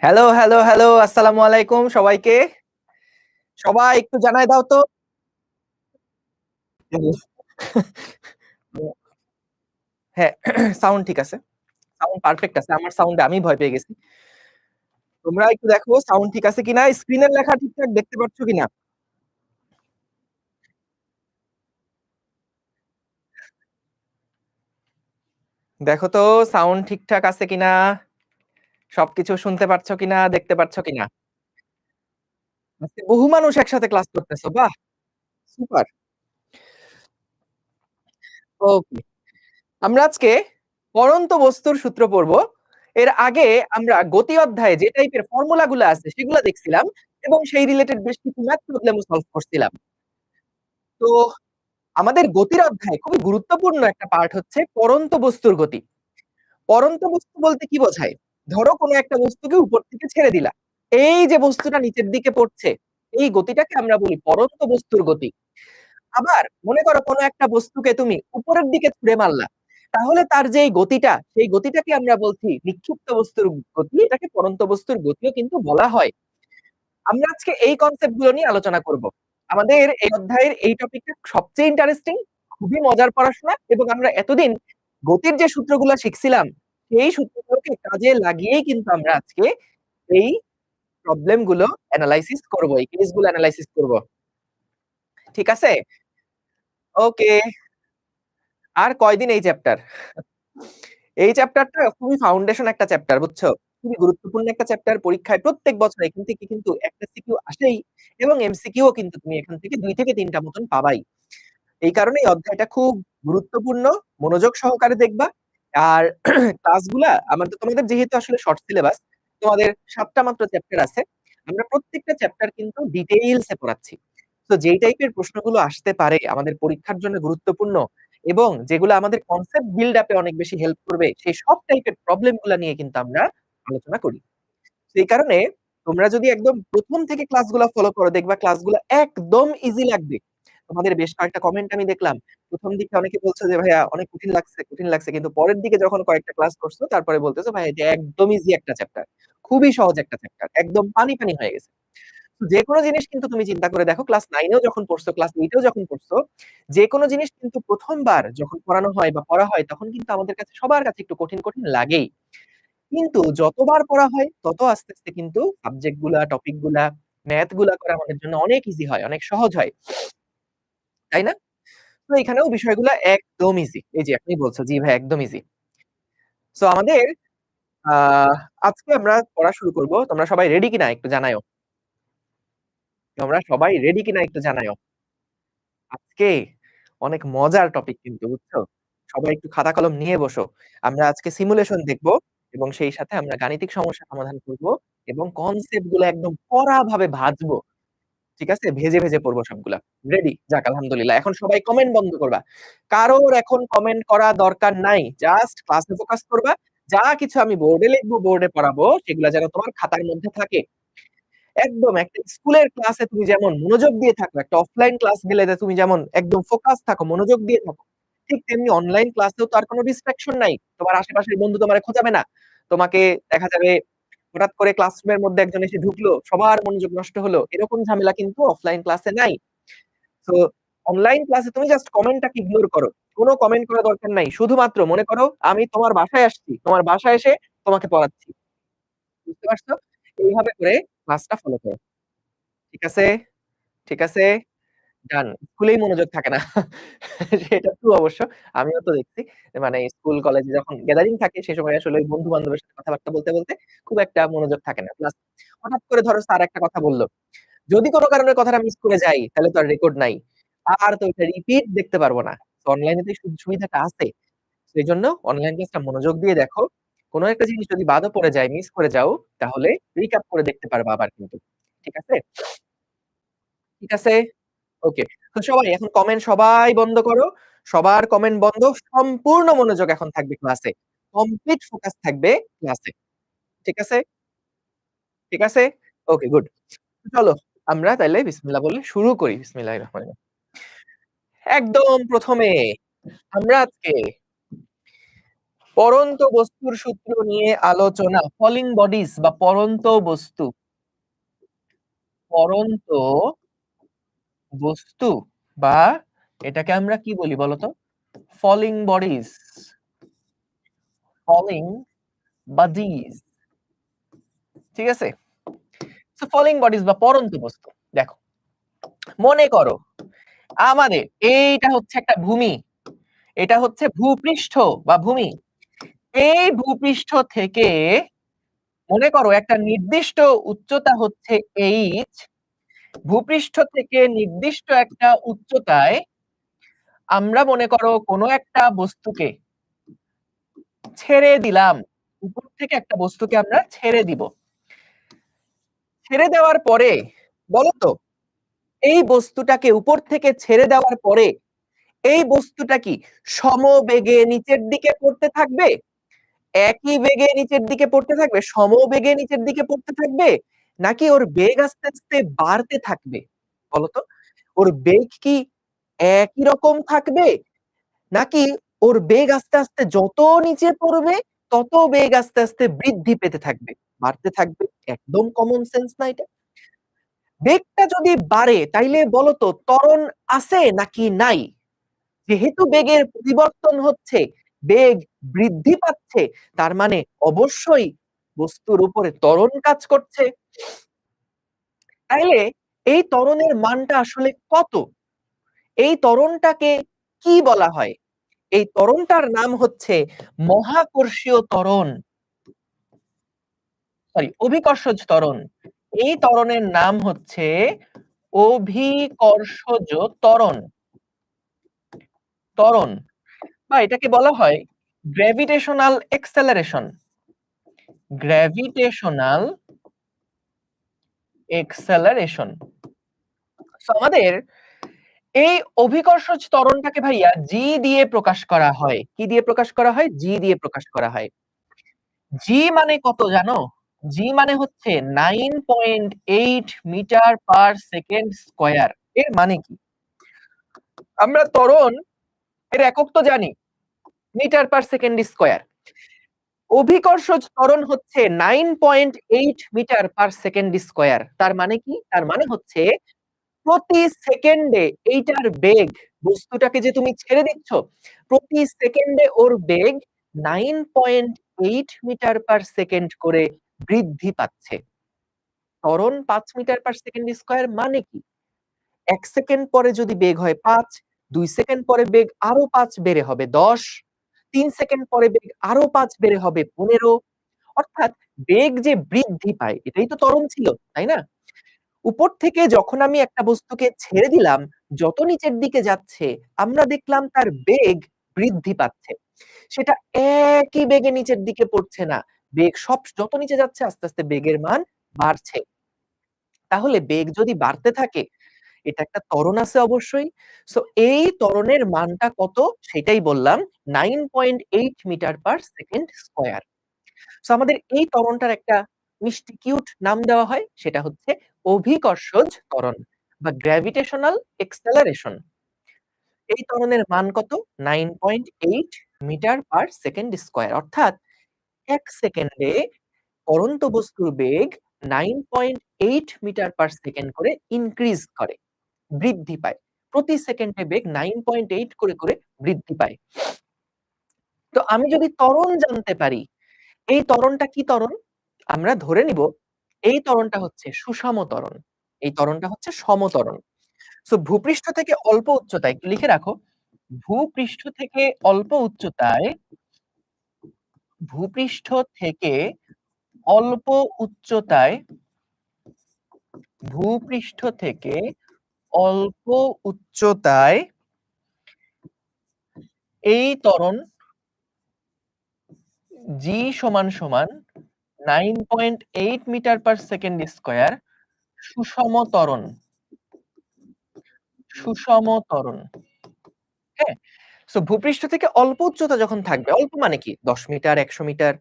Hello, hello, hello. আসসালামু আলাইকুম সবাইকে। সবাই একটু জানায় দাও তো। হ্যাঁ, সাউন্ড ঠিক আছে। সাউন্ড পারফেক্ট আছে। আমার সাউন্ডে আমি ভয় পেয়ে গেছি। তোমরা একটু দেখো সাউন্ড ঠিক আছে কিনা? স্ক্রিনের লেখা ঠিকঠাক দেখতে পাচ্ছ কিনা? দেখো তো সাউন্ড ঠিকঠাক আছে কিনা? সবকিছু শুনতে পাচ্ছ কিনা? দেখতে পাচ্ছ কিনা? আজকে বহু মানুষ একসাথে ক্লাস করতেছো। বাহ! সুপার। ওকে। আমরা আজকে পড়ন্ত বস্তুর সূত্র পড়ব। এর আগে আমরা গতি অধ্যায়ে যে টাইপের ফর্মুলা গুলা আছে সেগুলা দেখছিলাম এবং সেই রিলেটেড বেশ কিছু ম্যাথ প্রবলেমও সলভ করছিলাম। তো আমাদের গতির অধ্যায়ে খুবই গুরুত্বপূর্ণ একটা পার্ট হচ্ছে পড়ন্ত বস্তুর গতি। পড়ন্ত বস্তু বলতে কি বোঝায়? ধরো কোনো একটা বস্তুকে উপর থেকে ছেড়ে দিলা। এই যে বস্তুটা নিচের দিকে পড়ছে, এই গতিটাকে আমরা বলি পড়ন্ত বস্তুর গতি। আবার মনে করো কোনো একটা বস্তুকে তুমি উপরের দিকে ছুঁড়ে মারলা। তাহলে তার যে এই গতিটা, সেই গতিটাকে আমরা বলছি নিক্ষিপ্ত বস্তুর গতি। এটাকে পড়ন্ত বস্তুর গতিও কিন্তু বলা হয়। আমরা আজকে এই কনসেপ্ট গুলো নিয়ে আলোচনা করব। আমাদের এই অধ্যায়ের এই টপিকটা সবচেয়ে ইন্টারেস্টিং, খুবই মজার পড়াশোনা এবং আমরা এতদিন গতির যে সূত্রগুলা শিখছিলাম, সেই সূত্রগুলোকে কাজে লাগিয়েই কিন্তু আমরা আজকে এই প্রবলেম গুলো এনালাইসিস করব, এই কেস গুলো এনালাইসিস করব। ঠিক আছে? ওকে। আর কয়দিন এই চ্যাপ্টার? এই চ্যাপ্টারটা খুবই ফাউন্ডেশন একটা চ্যাপ্টার বুঝছো? খুবই গুরুত্বপূর্ণ একটা চ্যাপ্টার। পরীক্ষায় প্রত্যেক বছর এখান থেকে কিন্তু একটা সিকিউ আসেই এবং এমসিকিউ ও কিন্তু তুমি এখান থেকে ২ থেকে ৩ টা মতন পাবাই। এই কারণে এই অধ্যায়টা খুব গুরুত্বপূর্ণ। মনোযোগ সহকারে দেখবা। আর ক্লাসগুলা তোমাদের যেহেতু আসলে শর্ট সিলেবাস, তোমাদের ৭ টা মাত্র চ্যাপ্টার আছে। আমরা প্রত্যেকটা চ্যাপ্টার কিন্তু ডিটেইলস এ পড়াচ্ছি। তো যেই টাইপের প্রশ্নগুলো আসতে পারে আমাদের পরীক্ষার জন্য গুরুত্বপূর্ণ এবং যেগুলো আমাদের কনসেপ্ট বিল্ড আপ এ অনেক বেশি হেল্প করবে, সেই সব টাইপের প্রবলেম গুলা নিয়ে কিন্তু আমরা আলোচনা করি। সেই কারণে তোমরা যদি একদম ১ম থেকে ক্লাসগুলা ফলো করো দেখবা ক্লাসগুলা একদম ইজি লাগবে। তোমাদের বেশ কয়েকটা কমেন্ট আমি দেখলাম। ১ম দিকে অনেকে বলছে যে, "ভাইয়া অনেক কঠিন লাগছে, কঠিন লাগছে।" কিন্তু পরের দিকে যখন কয়েকটা ক্লাস করছো তারপরে বলতেছো, "ভাই এটা একদম ইজি একটা চ্যাপ্টার। খুবই সহজ একটা চ্যাপ্টার। একদম পানি, পানি হয়ে গেছে।" যেকোনো জিনিস কিন্তু তুমি চিন্তা করে দেখো ক্লাস 9 এও যখন পড়ছো, ক্লাস 8 এও যখন পড়ছো, যেকোনো জিনিস কিন্তু ১ম বার যখন পড়ানো হয় বা পড়া হয় তখন কিন্তু আমাদের কাছে সবার কাছে একটু কঠিন, কঠিন লাগেই। কিন্তু যতবার পড়া হয় তত আস্তে, আস্তে কিন্তু সাবজেক্ট গুলা, টপিক গুলা, ম্যাথ গুলা করা আমাদের জন্য অনেক ইজি হয়, অনেক সহজ হয়। তাই না? তো এখানেও বিষয়গুলা একদম ইজি। এই যে আপনি বলছো, জি ভাই একদম ইজি। সো আমাদের আ আজকে আমরা পড়া শুরু করব। তোমরা সবাই রেডি কিনা একটু জানায়ও। তোমরা সবাই রেডি কিনা একটু জানায়ও। আজকে অনেক মজার টপিক কিন্তু বুঝছো? সবাই একটু খাতা কলম নিয়ে বসো। আমরা আজকে সিমুলেশন দেখব এবং সেই সাথে আমরা গাণিতিক সমস্যা সমাধান করব এবং কনসেপ্ট গুলো একদম কড়াভাবে ভাজবো। ঠিক আছে? ভেজে, ভেজে পড়বো সবগুলা। রেডি? যাক আলহামদুলিল্লাহ। এখন সবাই কমেন্ট বন্ধ করবা। কারোর এখন কমেন্ট করা দরকার নাই। জাস্ট ক্লাসে ফোকাস করবা। যা কিছু আমি বোর্ডে লিখবো, বোর্ডে পড়াবো সেগুলা যেন তোমার খাতার মধ্যে থাকে। একদম একটা স্কুলের ক্লাসে তুমি যেমন মনোযোগ দিয়ে থাকো, একটা অফলাইন ক্লাস গেলে যে তুমি যেমন একদম ফোকাস থাকো, মনোযোগ দিয়ে থাকো। ঠিক তেমনি অনলাইন ক্লাসেও তো আর কোন ডিস্ট্রাকশন নাই। তোমার আশেপাশের বন্ধু তোমারে খোঁজাবে না। তোমাকে দেখা যাবে হঠাৎ করে ক্লাসরুমের মধ্যে একজন এসে ঢুকলো, সবার মনোযোগ নষ্ট হলো। এরকম ঝামেলা কিন্তু অফলাইন ক্লাসে নাই। সো অনলাইন ক্লাসে তুমি জাস্ট কমেন্টটাকে ইগনোর করো। কোন কমেন্ট করা দরকার নাই। শুধুমাত্র মনে করো আমি তোমার বাসায় আসছি। তোমার বাসায় এসে তোমাকে পড়াচ্ছি। বুঝতে পারছো? এইভাবে করে ক্লাসটা ফলো করো। ঠিক আছে? ঠিক আছে? ডান। স্কুলেই মনোযোগ থাকে না। সেটা ট্রু অবশ্য। আমিও তো দেখছি। মানে স্কুল কলেজে যখন গ্যাদারিং থাকে সে সময় আসলে ওই বন্ধু-বান্ধবের সাথে কথাবার্তা বলতে, বলতে খুব একটা মনোযোগ থাকে না। প্লাস হঠাৎ করে ধরো স্যার একটা কথা বলল। যদি কোন কারণে কথাটা মিস করে যাই তাহলে তো আর রেকর্ড নাই। আর তো ওইটা রিপিট দেখতে পারব না। তো অনলাইনে তো এই সুবিধাটা আছে। সেজন্য অনলাইন ক্লাসটা মনোযোগ দিয়ে দেখো। কোন একটা জিনিস যদি বাদও পড়ে যায়, মিস করে যাও তাহলে রিক্যাপ করে দেখতে পারবা আবার কিন্তু। ঠিক আছে? ঠিক আছে? ওকে। তো সবাই এখন কমেন্ট সবাই বন্ধ করো। সবার কমেন্ট বন্ধ। সম্পূর্ণ মনোযোগ এখন থাকবে ক্লাসে। কমপ্লিট ফোকাস থাকবে ক্লাসে। ঠিক আছে? ঠিক আছে? Okay good. চলো আমরা তাইলে বিসমিল্লাহ বলে শুরু করি। বিসমিল্লাহির রহমানির রহিম। একদম ১ম এ আমরা আজকে পড়ন্ত বস্তুর সূত্র নিয়ে আলোচনা। ফলিং বডিজ বা পড়ন্ত বস্তু। পড়ন্ত বস্তু বা এটাকে আমরা কি বলি বলতো? Falling bodies, falling bodies. ঠিক আছে? সো ফলিং বডিজ বা পড়ন্ত বস্তু। দেখো, মনে করো আমাদের এইটা হচ্ছে একটা ভূমি। এটা হচ্ছে ভূপৃষ্ঠ বা ভূমি। এই ভূপৃষ্ঠ থেকে মনে করো একটা নির্দিষ্ট উচ্চতা হচ্ছে h, ভূপৃষ্ঠ থেকে নির্দিষ্ট একটা উচ্চতায় আমরা মনে করো কোনো একটা বস্তুকে ছেড়ে দিলাম। উপর থেকে একটা বস্তুকে আমরা ছেড়ে দিব। ছেড়ে দেওয়ার পরে বলো তো, এই বস্তুটাকে উপর থেকে ছেড়ে দেওয়ার পরে এই বস্তুটা কি সমবেগে নিচের দিকে পড়তে থাকবে? একই বেগে নিচের দিকে পড়তে থাকবে? সমবেগে নিচের দিকে পড়তে থাকবে? নাকি ওর বেগ আস্তে, আস্তে বাড়তে থাকবে? বলো তো? ওর বেগ কি একই রকম থাকবে? নাকি ওর বেগ আস্তে, আস্তে যত নিচে পড়বে তত বেগ আস্তে, আস্তে বৃদ্ধি পেতে থাকবে, বাড়তে থাকবে? একদম কমন সেন্স না এটা? বেগটা যদি বাড়ে তাইলে বলো তো ত্বরণ আছে নাকি নাই? যেহেতু বেগের পরিবর্তন হচ্ছে, বেগ বৃদ্ধি পাচ্ছে, তার মানে অবশ্যই বস্তুর উপরে ত্বরণ কাজ করছে। তাইলে এই ত্বরণের মানটা আসলে কত? এই ত্বরণটাকে কি বলা হয়? এই ত্বরণটার নাম হচ্ছে মহাকর্ষীয় ত্বরণ। সরি, অভিকর্ষজ ত্বরণ। এই ত্বরণের নাম হচ্ছে অভিকর্ষজ ত্বরণ। ত্বরণ বা এটাকে বলা হয় gravitational acceleration. Gravitational acceleration. So আমাদের এই অভিকর্ষজ ত্বরণটাকে ভাইয়া জি দিয়ে প্রকাশ করা হয়। কি দিয়ে প্রকাশ করা হয়? জি দিয়ে প্রকাশ করা হয়। জি মানে কত জানো? জি মানে হচ্ছে 9.8 মিটার পার সেকেন্ড স্কয়ার। এর মানে কি? আমরা ত্বরণ এর একক তো জানি, মিটার পার সেকেন্ড স্কয়ার। অভিকর্ষজ ত্বরণ হচ্ছে 9.8 মিটার পার সেকেন্ড স্কয়ার। তার মানে কি? তার মানে হচ্ছে প্রতি সেকেন্ডে এইটার বেগ, বস্তুটাকে যে তুমি ছেড়ে দিচ্ছ, প্রতি সেকেন্ডে ওর বেগ 9.8 মিটার পার সেকেন্ড করে বৃদ্ধি পাচ্ছে। ত্বরণ 5 মিটার পার সেকেন্ড স্কয়ার মানে কি? ১ সেকেন্ড পরে যদি বেগ হয় ৫, ২ সেকেন্ড পরে বেগ আরো ৫ বেড়ে হবে ১০, ৩ সেকেন্ড পরে বেগ আরো ৫ বেড়ে হবে ১৫। অর্থাৎ বেগ যে বৃদ্ধি পায় এটাই তো ত্বরণ ছিল, তাই না? উপর থেকে যখন আমি একটা বস্তুকে ছেড়ে দিলাম, যত নিচের দিকে যাচ্ছে আমরা দেখলাম তার বেগ বৃদ্ধি পাচ্ছে। সেটা একই বেগে নিচের দিকে পড়ছে না। বেগ যত নিচে যাচ্ছে আস্তে, আস্তে বেগের মান বাড়ছে। তাহলে বেগ যদি বাড়তে থাকে, এটা একটা ত্বরণ আছে অবশ্যই। সো এই ত্বরণের মানটা কত সেটাই বললাম, 9.8 metre per second square. So আমাদের এই ত্বরণটার একটা মিষ্টি কিউট নাম দেওয়া হয়, সেটা হচ্ছে অভিকর্ষজ ত্বরণ বা গ্র্যাভিটেশনাল এক্সেলারেশন। এই ত্বরণের মান কত? 9.8 মিটার পার সেকেন্ড স্কয়ার। অর্থাৎ ১ সেকেন্ডে পড়ন্ত বস্তুর বেগ 9.8 মিটার পার সেকেন্ড করে ইনক্রিজ করে, বৃদ্ধি পায়। প্রতি সেকেন্ডে বেগ 9.8 করে বৃদ্ধি পায়। তো আমি যদি ত্বরণ জানতে পারি, এই ত্বরণটা কি ত্বরণ? আমরা ধরে নিব এই ত্বরণটা হচ্ছে সুষম ত্বরণ। এই ত্বরণটা হচ্ছে সমত্বরণ। সো ভূপৃষ্ঠ থেকে অল্প উচ্চতায়, একটু লিখে রাখো, ভূপৃষ্ঠ থেকে অল্প উচ্চতায়, ভূপৃষ্ঠ থেকে অল্প উচ্চতায়, ভূপৃষ্ঠ থেকে অল্প উচ্চতায় এই ত্বরণ g সমান সমান 9.8 মিটার পার সেকেন্ড স্কয়ার সুষম ত্বরণ। সুষম ত্বরণ। হ্যাঁ? সো ভূপৃষ্ঠ থেকে অল্প উচ্চতা যখন থাকবে, অল্প মানে কি? ১০ মিটার, ১০০ মিটার,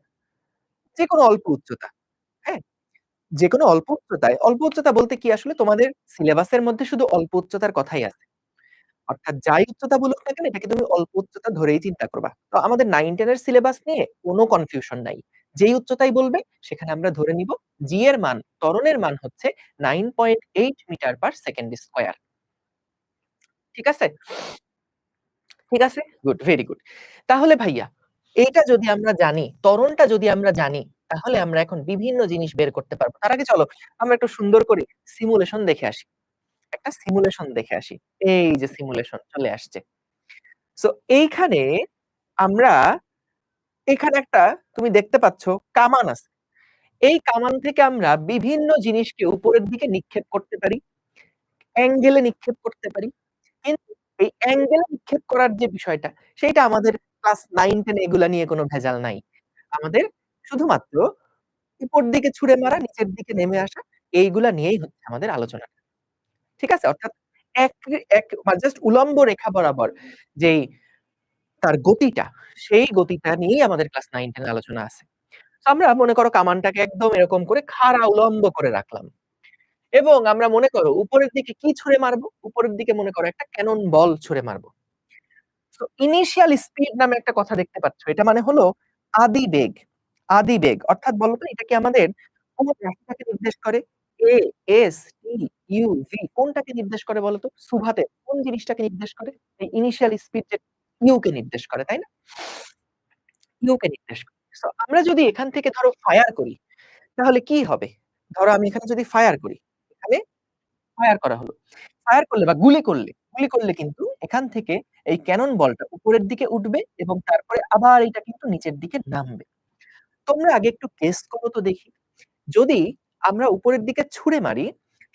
যেকোনো অল্প উচ্চতা। হ্যাঁ? যেকোনো অল্প উচ্চতা বলতে কি আসলে তোমাদের সিলেবাসের মধ্যে শুধু অল্প উচ্চতার কথাই আছে। অর্থাৎ যাই উচ্চতা বলুক না কেন এটাকে তুমি অল্প উচ্চতা ধরেই চিন্তা করবা। তো আমাদের 9-10 এর সিলেবাস নিয়ে কোনো কনফিউশন নাই। যেই উচ্চতাই বলবে সেখানে আমরা ধরে নিব g এর মান, ত্বরণের মান হচ্ছে 9.8 মিটার পার সেকেন্ড স্কয়ার। ঠিক আছে? ঠিক আছে? Good, very good. তাহলে ভাইয়া এইটা যদি আমরা জানি, ত্বরণটা যদি আমরা জানি, তাহলে আমরা এখন বিভিন্ন জিনিস বের করতে পারব। তার আগে চলো আমরা একটু সুন্দর করে সিমুলেশন দেখে আসি। একটা সিমুলেশন দেখে আসি। এই যে সিমুলেশন চলে আসছে। সো এইখানে আমরা এখানে একটা তুমি দেখতে পাচ্ছ কামান আছে। এই কামান থেকে আমরা বিভিন্ন জিনিসকে উপরের দিকে নিক্ষেপ করতে পারি, অ্যাঙ্গেলে নিক্ষেপ করতে পারি। কিন্তু এই অ্যাঙ্গেলে নিক্ষেপ করার যে বিষয়টা, সেইটা আমাদের ক্লাস 9-10 এগুলা নিয়ে কোনো ভেজাল নাই। আমাদের শুধুমাত্র উপর দিকে ছুঁড়ে মারা, নিচের দিকে নেমে আসা এইগুলা নিয়েই হচ্ছে আমাদের আলোচনা। ঠিক আছে? অর্থাৎ এক এক জাস্ট উলম্ব রেখা বরাবর যেই তার গতিটা, সেই গতিটা নিয়েই আমাদের ক্লাস 9-10 এ আলোচনা আছে। তো আমরা মনে করো কামানটাকে একদম এরকম করে খাড়া উলম্ব করে রাখলাম। এবং আমরা মনে করো উপরের দিকে কি ছুঁড়ে মারবো? উপরের দিকে মনে করো একটা ক্যানন বল ছুঁড়ে মারবো। সো ইনিশিয়াল স্পিড নামে একটা কথা দেখতে পাচ্ছ। এটা মানে হলো আদি বেগ। আদি বেগ। অর্থাৎ বলতো এটা কি আমাদের কোন রাশিটাকে নির্দেশ করে? A, S, T, U, V কোনটাকে নির্দেশ করে বলতো? সুভাতে কোন জিনিসটাকে নির্দেশ করে? এই ইনিশিয়াল স্পিড যে U কে নির্দেশ করে, তাই না? U কে নির্দেশ করে। সো আমরা যদি এখান থেকে ধরো ফায়ার করি, তাহলে কি হবে? ধরো আমি এখানে যদি ফায়ার করি, এখানে ফায়ার করা হলো। ফায়ার করলে বা গুলি করলে কিন্তু এখান থেকে এই ক্যানন বলটা উপরের দিকে উঠবে এবং তারপরে আবার এটা কিন্তু নিচের দিকে নামবে। তোমরা আগে একটু গেস করো তো দেখি। যদি আমরা উপরের দিকে ছুঁড়ে মারি,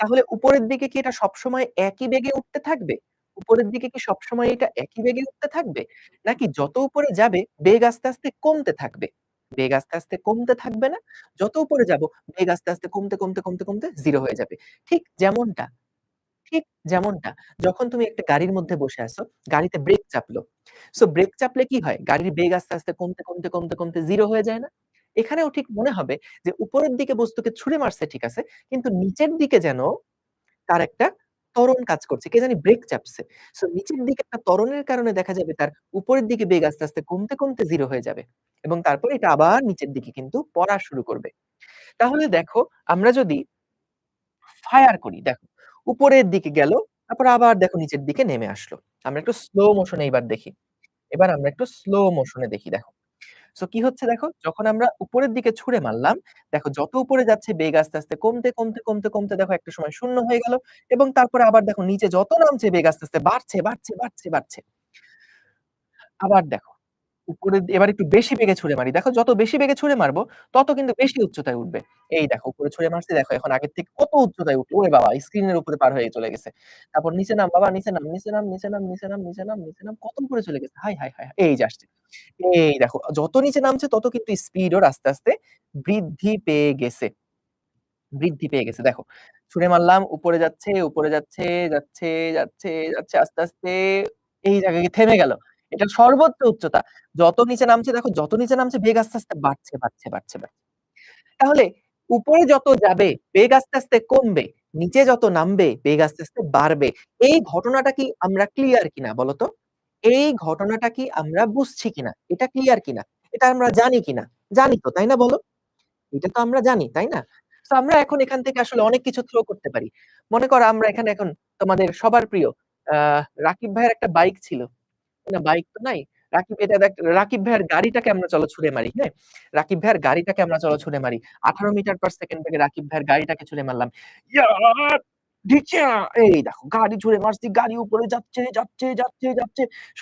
তাহলে উপরের দিকে কি এটা সবসময় একই বেগে উঠতে থাকবে? উপরের দিকে কি সবসময় এটা একই বেগে উঠতে থাকবে? নাকি যত উপরে যাবে বেগ আস্তে, আস্তে কমতে থাকবে? বেগ আস্তে, আস্তে কমতে থাকবে না? যত উপরে যাব বেগ আস্তে, আস্তে কমতে 0 হয়ে যাবে। ঠিক যেমনটা ঠিক যেমনটা যখন তুমি একটা গাড়ির মধ্যে বসে আছো, গাড়িতে ব্রেক চাপলো। সো ব্রেক চাপলে কি হয়? গাড়ির বেগ আস্তে, আস্তে কমতে 0 হয়ে যায় না? এখানেও ঠিক মনে হবে যে উপরের দিকে বস্তুকে ছুঁড়ে মারছে ঠিক আছে। কিন্তু নিচের দিকে যেন তার একটা ত্বরণ কাজ করছে। কে জানি ব্রেক চাপছে। সো নিচের দিকে একটা ত্বরণের কারণে দেখা যাবে তার উপরের দিকে বেগ আস্তে, আস্তে কমতে 0 হয়ে যাবে। এবং তারপরে এটা আবার নিচের দিকে কিন্তু পড়া শুরু করবে। তাহলে দেখো আমরা যদি ফায়ার করি দেখো। উপরের দিকে গেল, তারপর আবার দেখো নিচের দিকে নেমে আসলো। আমরা একটু স্লো মোশন এ এবার দেখি। এবার আমরা একটু স্লো মোশন এ দেখি দেখো। সো কি হচ্ছে দেখো, যখন আমরা উপরের দিকে ছুঁড়ে মারলাম, দেখো যত উপরে যাচ্ছে বেগ আস্তে, আস্তে কমতে দেখো একটা সময় শূন্য হয়ে গেল এবং তারপরে আবার দেখো নিচে যত নামছে বেগ আস্তে, আস্তে বাড়ছে। আবার দেখো এবার একটু বেশি বেগে ছুঁড়ে মারি। দেখো যত বেশি বেগে ছুঁড়ে মারবো, তত কিন্তু বেশি উচ্চতায় উঠবে। এই দেখো উপরে ছুঁড়ে মারছি দেখো এখন আগের থেকে কত উচ্চতায় উঠলো। ওরে বাবা! স্ক্রিনের উপরে পার হয়ে চলে গেছে। তারপর নিচে নাম বাবা নিচে নাম। কত উপরে চলে গেছে। হায়! এই যে আসছে। এই দেখো যত নিচে নামছে তত কিন্তু স্পিড ওর আস্তে, আস্তে বৃদ্ধি পেয়ে গেছে। দেখো। ছুঁড়ে মারলাম, উপরে যাচ্ছে আস্তে, এই জায়গায় গিয়ে থেমে গেল। এটা সর্বোচ্চ উচ্চতা। যত নিচে নামছে দেখো, যত নিচে নামছে বেগ আস্তে, আস্তে বাড়ছে। তাহলে উপরে যত যাবে বেগ আস্তে, আস্তে কমবে। নিচে যত নামবে বেগ আস্তে, আস্তে বাড়বে। এই ঘটনাটা কি আমরা ক্লিয়ার কিনা বলো তো? এই ঘটনাটা কি আমরা বুঝছি কিনা? এটা ক্লিয়ার কিনা? এটা আমরা জানি কিনা? জানি তো, তাই না বলো? এটা তো আমরা জানি, তাই না? সো আমরা এখন এখান থেকে আসলে অনেক কিছু থ্রো করতে পারি। মনে করো আমরা এখানে এখন তোমাদের সবার প্রিয় আ রাকিব ভাইয়ের একটা বাইক ছিল। না বাইক তো নাই। রাকিব ভাইয়ার গাড়িটাকে আমরা চলো ছুঁড়ে মারি, হ্যাঁ? রাকিব ভাইয়ার গাড়িটাকে আমরা চলো ছুঁড়ে মারি। 18 মিটার পার সেকেন্ড বেগে রাকিব ভাইয়ার গাড়িটাকে ছুঁড়ে মারলাম। ইয়া ধিচা! এই দেখো গাড়ি ছুঁড়ে মারছি, গাড়ি উপরে যাচ্ছে।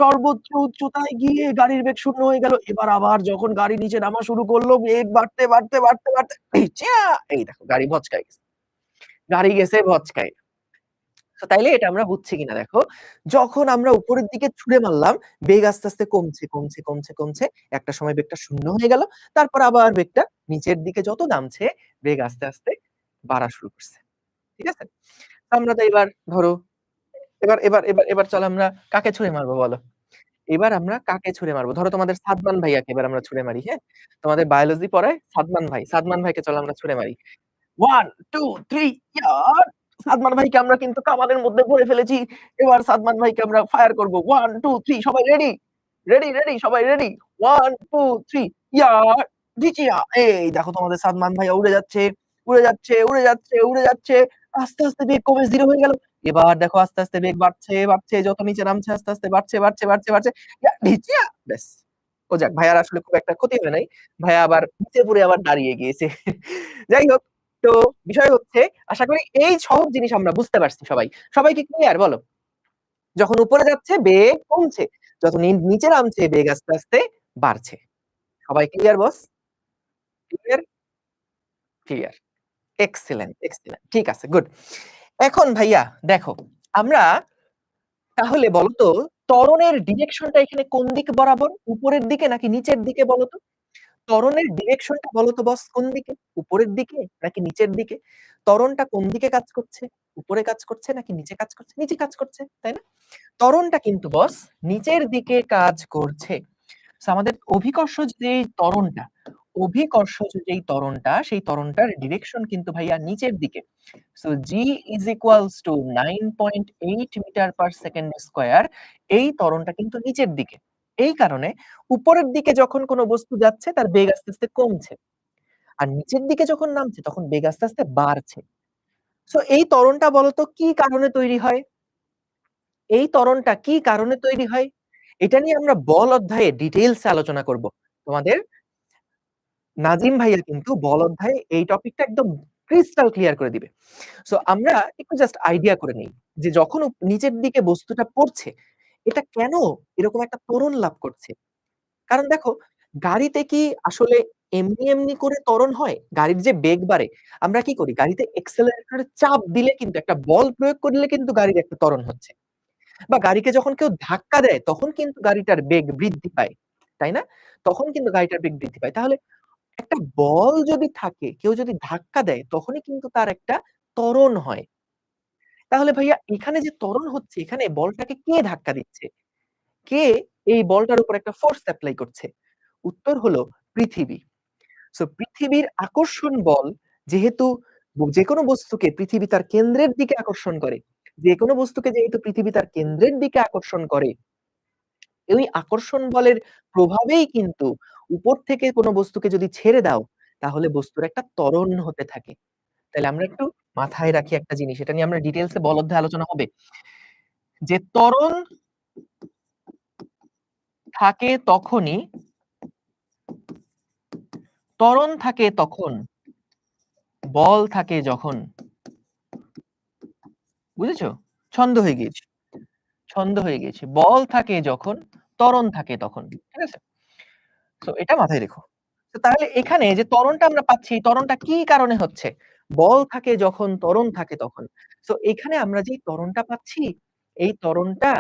সর্বোচ্চ উচ্চতায় গিয়ে গাড়ির বেগ 0 হয়ে গেল। এবার আবার যখন গাড়ি নিচে নামা শুরু করলো, বেগ বাড়তে ধিচা! এই দেখো গাড়ি ভচকায় গেছে। গাড়ি গেছে ভচকায়। তো তাইলে এটা আমরা বুঝছি কিনা দেখো। যখন আমরা উপরের দিকে ছুঁড়ে মারলাম, বেগ আস্তে, আস্তে কমছে। একটা সময় বেগটা 0 হয়ে গেল। তারপর আবার বেগটা নিচের দিকে যত নামছে, বেগ আস্তে, আস্তে বাড়া শুরু করছে। ঠিক আছে? তো আমরা তো এবার ধরো এবার চলো আমরা কাকে ছুঁড়ে মারবো বলো? এবার আমরা কাকে ছুঁড়ে মারবো? ধরো তোমাদের সাদমান ভাইয়াকে এবার আমরা ছুঁড়ে মারি, হ্যাঁ? তোমাদের বায়োলজি পড়ায় সাদমান ভাই। সাদমান ভাইকে চলো আমরা ছুঁড়ে মারি। 1, 2, 3 ইয়া! সাদমান ভাইকে আমরা কিন্তু কামানের মধ্যে ভরে ফেলেছি। এবার সাদমান ভাইকে আমরা ফায়ার করব। 1, 2, 3 সবাই রেডি? রেডি, সবাই রেডি? 1, 2, 3 ইয়া ঢিচিয়া! এই দেখো তোমাদের সাদমান ভাইয়া উড়ে যাচ্ছে, উড়ে যাচ্ছে, উড়ে যাচ্ছে, উড়ে যাচ্ছে। আস্তে বেগ কমে 0 হয়ে গেল। এবার দেখো আস্তে বেগ বাড়ছে। যত নিচে নামছে আস্তে বাড়ছে। ইয়া ঢিচিয়া! ব্যাস। ও যাক ভাইয়ার আসলে খুব একটা ক্ষতি হয় নাই। ভাইয়া আবার নিচে পড়ে আবার দাঁড়িয়ে গিয়েছে। যাই হোক, তো বিষয় হচ্ছে আশা করি এই সহজ জিনিস আমরা বুঝতে পারছি সবাই। সবাই কি ক্লিয়ার বলো? যখন উপরে যাচ্ছে বেগ কমছে। যখন নিচে নামছে বেগ আস্তে বাড়ছে। সবাই ক্লিয়ার বস? ক্লিয়ার? ক্লিয়ার। এক্সেলেন্ট। ঠিক আছে, গুড। এখন ভাইয়া দেখো, আমরা তাহলে বলতো ত্বরণের ডিরেকশনটা এখানে কোন দিক বরাবর? উপরের দিকে নাকি নিচের দিকে বলতো? ত্বরণের ডিরেকশনটা বলতো বস কোন দিকে? উপরের দিকে নাকি নিচের দিকে? ত্বরণটা কোন দিকে কাজ করছে? উপরে কাজ করছে নাকি নিচে কাজ করছে? নিচে কাজ করছে, তাই না? ত্বরণটা কিন্তু বস নিচের দিকে কাজ করছে। সো আমাদের অভিকর্ষজ যেই ত্বরণটা, সেই ত্বরণটার ডিরেকশন কিন্তু ভাইয়া নিচের দিকে। So G is equals to 9.8 metre per second square. এই ত্বরণটা কিন্তু নিচের দিকে। এই কারণে উপরের দিকে যখন কোনো বস্তু যাচ্ছে তার বেগ আস্তে কমছে। আর নিচের দিকে যখন নামছে তখন বেগ আস্তে বাড়ছে। সো এই ত্বরণটা বলতো কি কারণে তৈরি হয়? এই ত্বরণটা কি কারণে তৈরি হয়? এটা নিয়ে আমরা বল অধ্যায়ে ডিটেইলস এ আলোচনা করব। তোমাদের নাজিম ভাইয়া কিন্তু বল অধ্যায়ে এই টপিকটা একদম ক্রিস্টাল ক্লিয়ার করে দিবে। সো আমরা একটু জাস্ট আইডিয়া করে নেই যে যখন নিচের দিকে বস্তুটা পড়ছে, এটা কেন এরকম একটা ত্বরণ লাভ করছে? কারণ দেখো, গাড়িতে কি আসলে এমনি করে ত্বরণ হয়? গাড়ির যে বেগ বাড়ে, আমরা কি করি? গাড়িতে এক্সেলারেটরে চাপ দিলে কিন্তু একটা বল প্রয়োগ করলে কিন্তু গাড়ির একটা ত্বরণ হচ্ছে। বা গাড়িকে যখন কেউ ধাক্কা দেয় তখন কিন্তু গাড়িটার বেগ বৃদ্ধি পায়। তাই না? তখন কিন্তু গাড়িটার বেগ বৃদ্ধি পায়। তাহলে একটা বল যদি থাকে, কেউ যদি ধাক্কা দেয় তখনই কিন্তু তার একটা ত্বরণ হয়। তাহলে ভাইয়া এখানে যে ত্বরণ হচ্ছে, এখানে বলটাকে কে ধাক্কা দিচ্ছে? কে এই বলটার উপর একটা ফোর্স এপ্লাই করছে? উত্তর হলো পৃথিবী। সো পৃথিবীর আকর্ষণ বল যেহেতু যেকোনো বস্তুকে পৃথিবী তার কেন্দ্রের দিকে আকর্ষণ করে, যেকোনো বস্তুকে যেহেতু পৃথিবী তার কেন্দ্রের দিকে আকর্ষণ করে, ওই আকর্ষণ বলের প্রভাবেই কিন্তু উপর থেকে কোনো বস্তুকে যদি ছেড়ে দাও, তাহলে বস্তুর একটা ত্বরণ হতে থাকে। তাইলে আমরা একটু মাথায় রাখি একটা জিনিস, এটা নিয়ে আমরা ডিটেইলস এ বল অধ্যায়ে আলোচনা হবে। যে থাকে তখনই ত্বরণ থাকে তখন, বল থাকে যখন। বুঝেছো? ছন্দ হয়ে গিয়েছে। বল থাকে যখন, ত্বরণ থাকে তখন। ঠিক আছে? সো এটা মাথায় রেখো। তো তাহলে এখানে যে ত্বরণটা আমরা পাচ্ছি, এই ত্বরণটা কি কারণে হচ্ছে? বল থাকে যখন, ত্বরণ থাকে তখন। সো এখানে আমরা যে ত্বরণটা পাচ্ছি, এই ত্বরণটা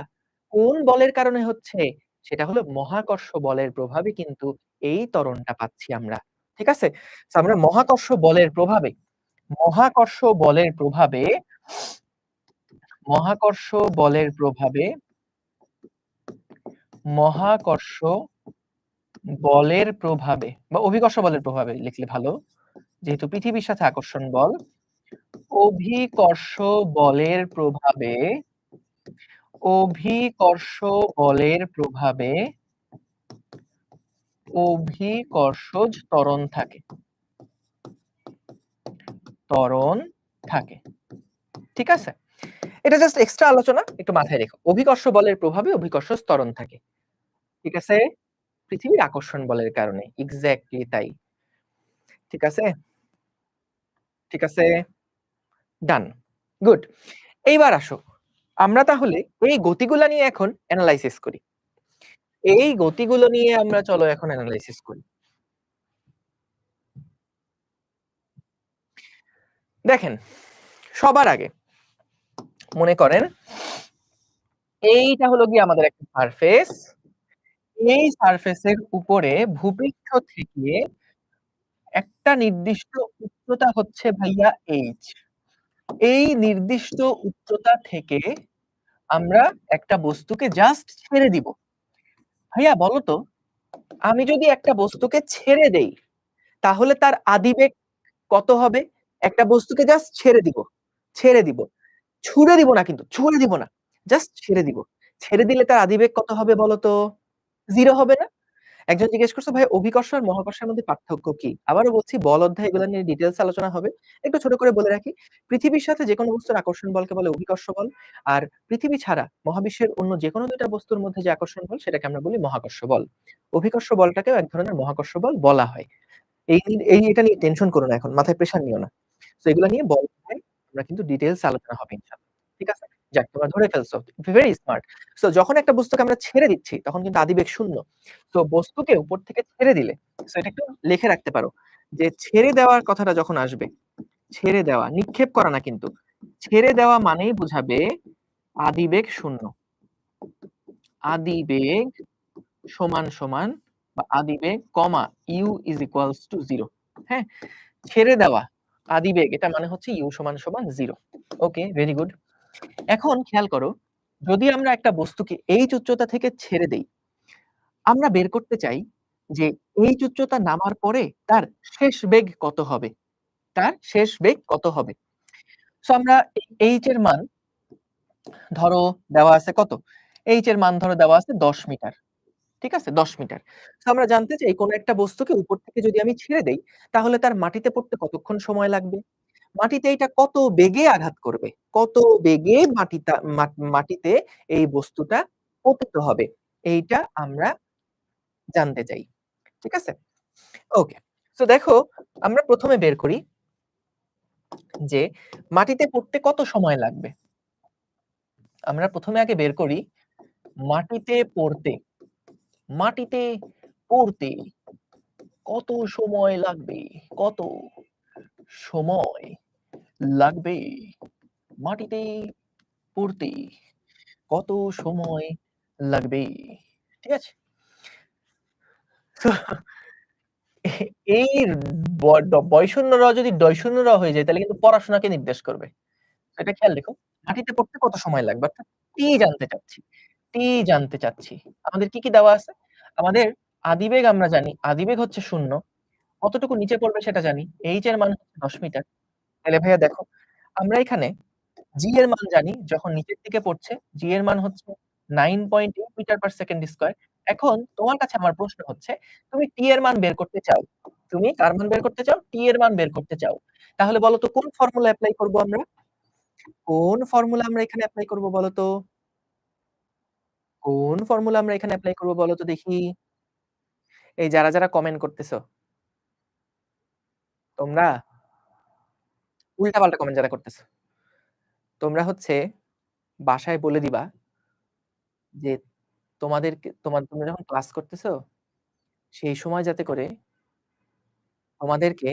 কোন বলের কারণে হচ্ছে? সেটা হলো মহাকর্ষ বলের প্রভাবে কিন্তু এই ত্বরণটা পাচ্ছি আমরা। ঠিক আছে? সো আমরা মহাকর্ষ বলের প্রভাবে মহাকর্ষ বলের প্রভাবে মহাকর্ষ বলের প্রভাবে বা অভিকর্ষ বলের প্রভাবে লিখলে ভালো। যেহেতু পৃথিবীর সাথে আকর্ষণ বল, অভিকর্ষ বলের প্রভাবে অভিকর্ষ বলের প্রভাবে অভিকর্ষজ ত্বরণ থাকে। ঠিক আছে? এটা জাস্ট এক্সট্রা আলোচনা, একটু মাথায় রেখো। অভিকর্ষ বলের প্রভাবে অভিকর্ষজ ত্বরণ থাকে। ঠিক আছে? পৃথিবীর আকর্ষণ বলের কারণে। এক্সাক্টলি তাই। ঠিক আছে? ঠিক আছে? ডান। গুড। এইবার আসো। আমরা তাহলে এই গতিগুলা নিয়ে এখন এনালাইসিস করি। এই গতিগুলো নিয়ে আমরা চলো এখন এনালাইসিস করি। দেখেন, সবার আগে মনে করেন এইটা হলো গিয়ে আমাদের একটা সারফেস। এই সারফেসের উপরে ভূপৃষ্ঠ থেকে একটা নির্দিষ্ট উচ্চতা হচ্ছে ভাইয়া h। এই নির্দিষ্ট উচ্চতা থেকে আমরা একটা বস্তুকে জাস্ট ছেড়ে দিব। ভাইয়া বলো তো, আমি যদি একটা বস্তুকে ছেড়ে দেই, তাহলে তার আদিবেগ কত হবে? একটা বস্তুকে জাস্ট ছেড়ে দিব। ছেড়ে দিব। ছুড়ে দিব না কিন্তু, ছুড়ে দিব না। জাস্ট ছেড়ে দিব। ছেড়ে দিলে তার আদিবেগ কত হবে বলো তো? 0 হবে না? একজন জিজ্ঞেস করছে, "ভাই অভিকর্ষ আর মহাকর্ষের মধ্যে পার্থক্য কি?" আবারও বলছি বল অধ্যায়ে এগুলা নিয়ে ডিটেইলস আলোচনা হবে। একটু ছোট করে বলে রাখি। পৃথিবীর সাথে যেকোনো বস্তুর আকর্ষণ বলকে বলে অভিকর্ষ বল। আর পৃথিবী ছাড়া মহাবিশ্বের অন্য যেকোনো ২ টা বস্তুর মধ্যে যে আকর্ষণ বল সেটাকে আমরা বলি মহাকর্ষ বল। অভিকর্ষ বলটাকেও এক ধরনের মহাকর্ষ বল বলা হয়। এটা নিয়ে টেনশন করো না এখন। মাথায় প্রেশার নিও না। সো এগুলা নিয়ে বল অধ্যায়ে আমরা কিন্তু ডিটেইলস আলোচনা হবে ইনশাআল্লাহ। ঠিক আছে? যাক তোমরা ধরে ফেলছো। Very smart. সো যখন একটা বস্তুকে আমরা ছেড়ে দিচ্ছি তখন কিন্তু আদিবেগ শূন্য। তো বস্তুকে উপর থেকে ছেড়ে দিলে সো এটা একটু লিখে রাখতে পারো যে ছেড়ে দেওয়ার কথাটা যখন আসবে, ছেড়ে দেওয়া, নিক্ষেপ করা না কিন্তু। ছেড়ে দেওয়া মানেই বুঝাবে আদিবেগ শূন্য। আদিবেগ সমান বা আদিবেগ কমা u is equals to 0 হ্যাঁ? ছেড়ে দেওয়া আদিবেগ এটা মানে হচ্ছে u সমান 0 ওকে ভেরি গুড। এখন খেয়াল করো যদি আমরা একটা বস্তুকে h উচ্চতা থেকে ছেড়ে দেই, আমরা বের করতে চাই যে h উচ্চতা নামার পরে তার শেষ বেগ কত হবে? তার শেষ বেগ কত হবে? সো আমরা h এর মান ধরো দেওয়া আছে কত? h এর মান ধরো দেওয়া আছে ১০ মিটার। ঠিক আছে? ১০ মিটার। সো আমরা জানতে চাই কোন একটা বস্তুকে উপর থেকে যদি আমি ছেড়ে দেই, তাহলে তার মাটিতে পড়তে কতক্ষণ সময় লাগবে? মাটিতে এটা কত বেগে আঘাত করবে? কত বেগে মাটিতে এই বস্তুটা পতিত হবে? এইটা আমরা জানতে চাই। ঠিক আছে? ওকে। সো দেখো আমরা ১ম এ বের করি যে মাটিতে পড়তে কত সময় লাগবে? আমরা ১ম এ আগে বের করি মাটিতে পড়তে, মাটিতে পড়তে কত সময় লাগবে? কত সময় লাগবে? মাটিতে পড়তে কত সময় লাগবে? ঠিক আছে? তো এই ব ড বয়শূন্য র যদি ডয়শূন্য র হয়ে যায় তাহলে কিন্তু পড়াশোনাকে নির্দেশ করবে। এটা খেয়াল রেখো। মাটিতে পড়তে কত সময় লাগবে? অর্থাৎ টি জানতে চাচ্ছি। টি জানতে চাচ্ছি। আমাদের কি দেওয়া আছে? আমাদের আদিবেগ আমরা জানি। আদিবেগ হচ্ছে ০ কতটুকু নিচে পড়বে সেটা জানি। h এর মান হচ্ছে ১০ মিটার। তাহলে ভাইয়া দেখো, আমরা এখানে g এর মান জানি যখন নিচের দিকে পড়ছে, g এর মান হচ্ছে 9.8 মিটার পার সেকেন্ড স্কয়ার। এখন তোমার কাছে আমার প্রশ্ন হচ্ছে, তুমি t এর মান বের করতে চাও। তুমি কার মান বের করতে চাও? t এর মান বের করতে চাও। তাহলে বলো তো কোন ফর্মুলা এপ্লাই করব আমরা? কোন ফর্মুলা আমরা এখানে এপ্লাই করব বলো তো? কোন ফর্মুলা আমরা এখানে এপ্লাই করব বলো তো দেখি? এই যারা কমেন্ট করতেছো, তোমরা উল্টা-পাল্টা কমেন্ট যারা করতেছো। তোমরা হচ্ছে বাসায় বলে দিবা যে তোমরা যখন ক্লাস করতেছো, সেই সময় যাতে করে তোমাদেরকে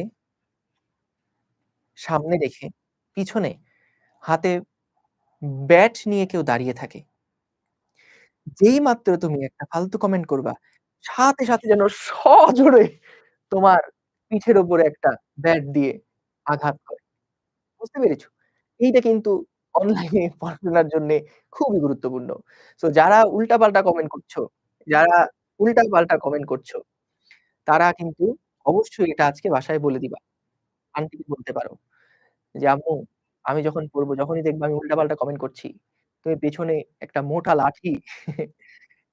সামনে রেখে পিছনে হাতে ব্যাট নিয়ে কেউ দাঁড়িয়ে থাকে। যেই মাত্র তুমি একটা ফালতু কমেন্ট করবা, সাথে যেন সজোরে তোমার পিঠের উপরে একটা ব্যাট দিয়ে আঘাত করে। বুঝতে পেরেছো? এইটা কিন্তু অনলাইনে পড়াশোনার জন্যে খুবই গুরুত্বপূর্ণ। সো যারা উল্টা-পাল্টা কমেন্ট করছো, তারা কিন্তু অবশ্যই এটা আজকে বাসায় বলে দিবা। আন্টিকে বলতে পারো যে, "আম্মু আমি যখন পড়বো, যখনই দেখবা আমি উল্টা-পাল্টা কমেন্ট করছি, তুমি পেছনে একটা মোটা লাঠি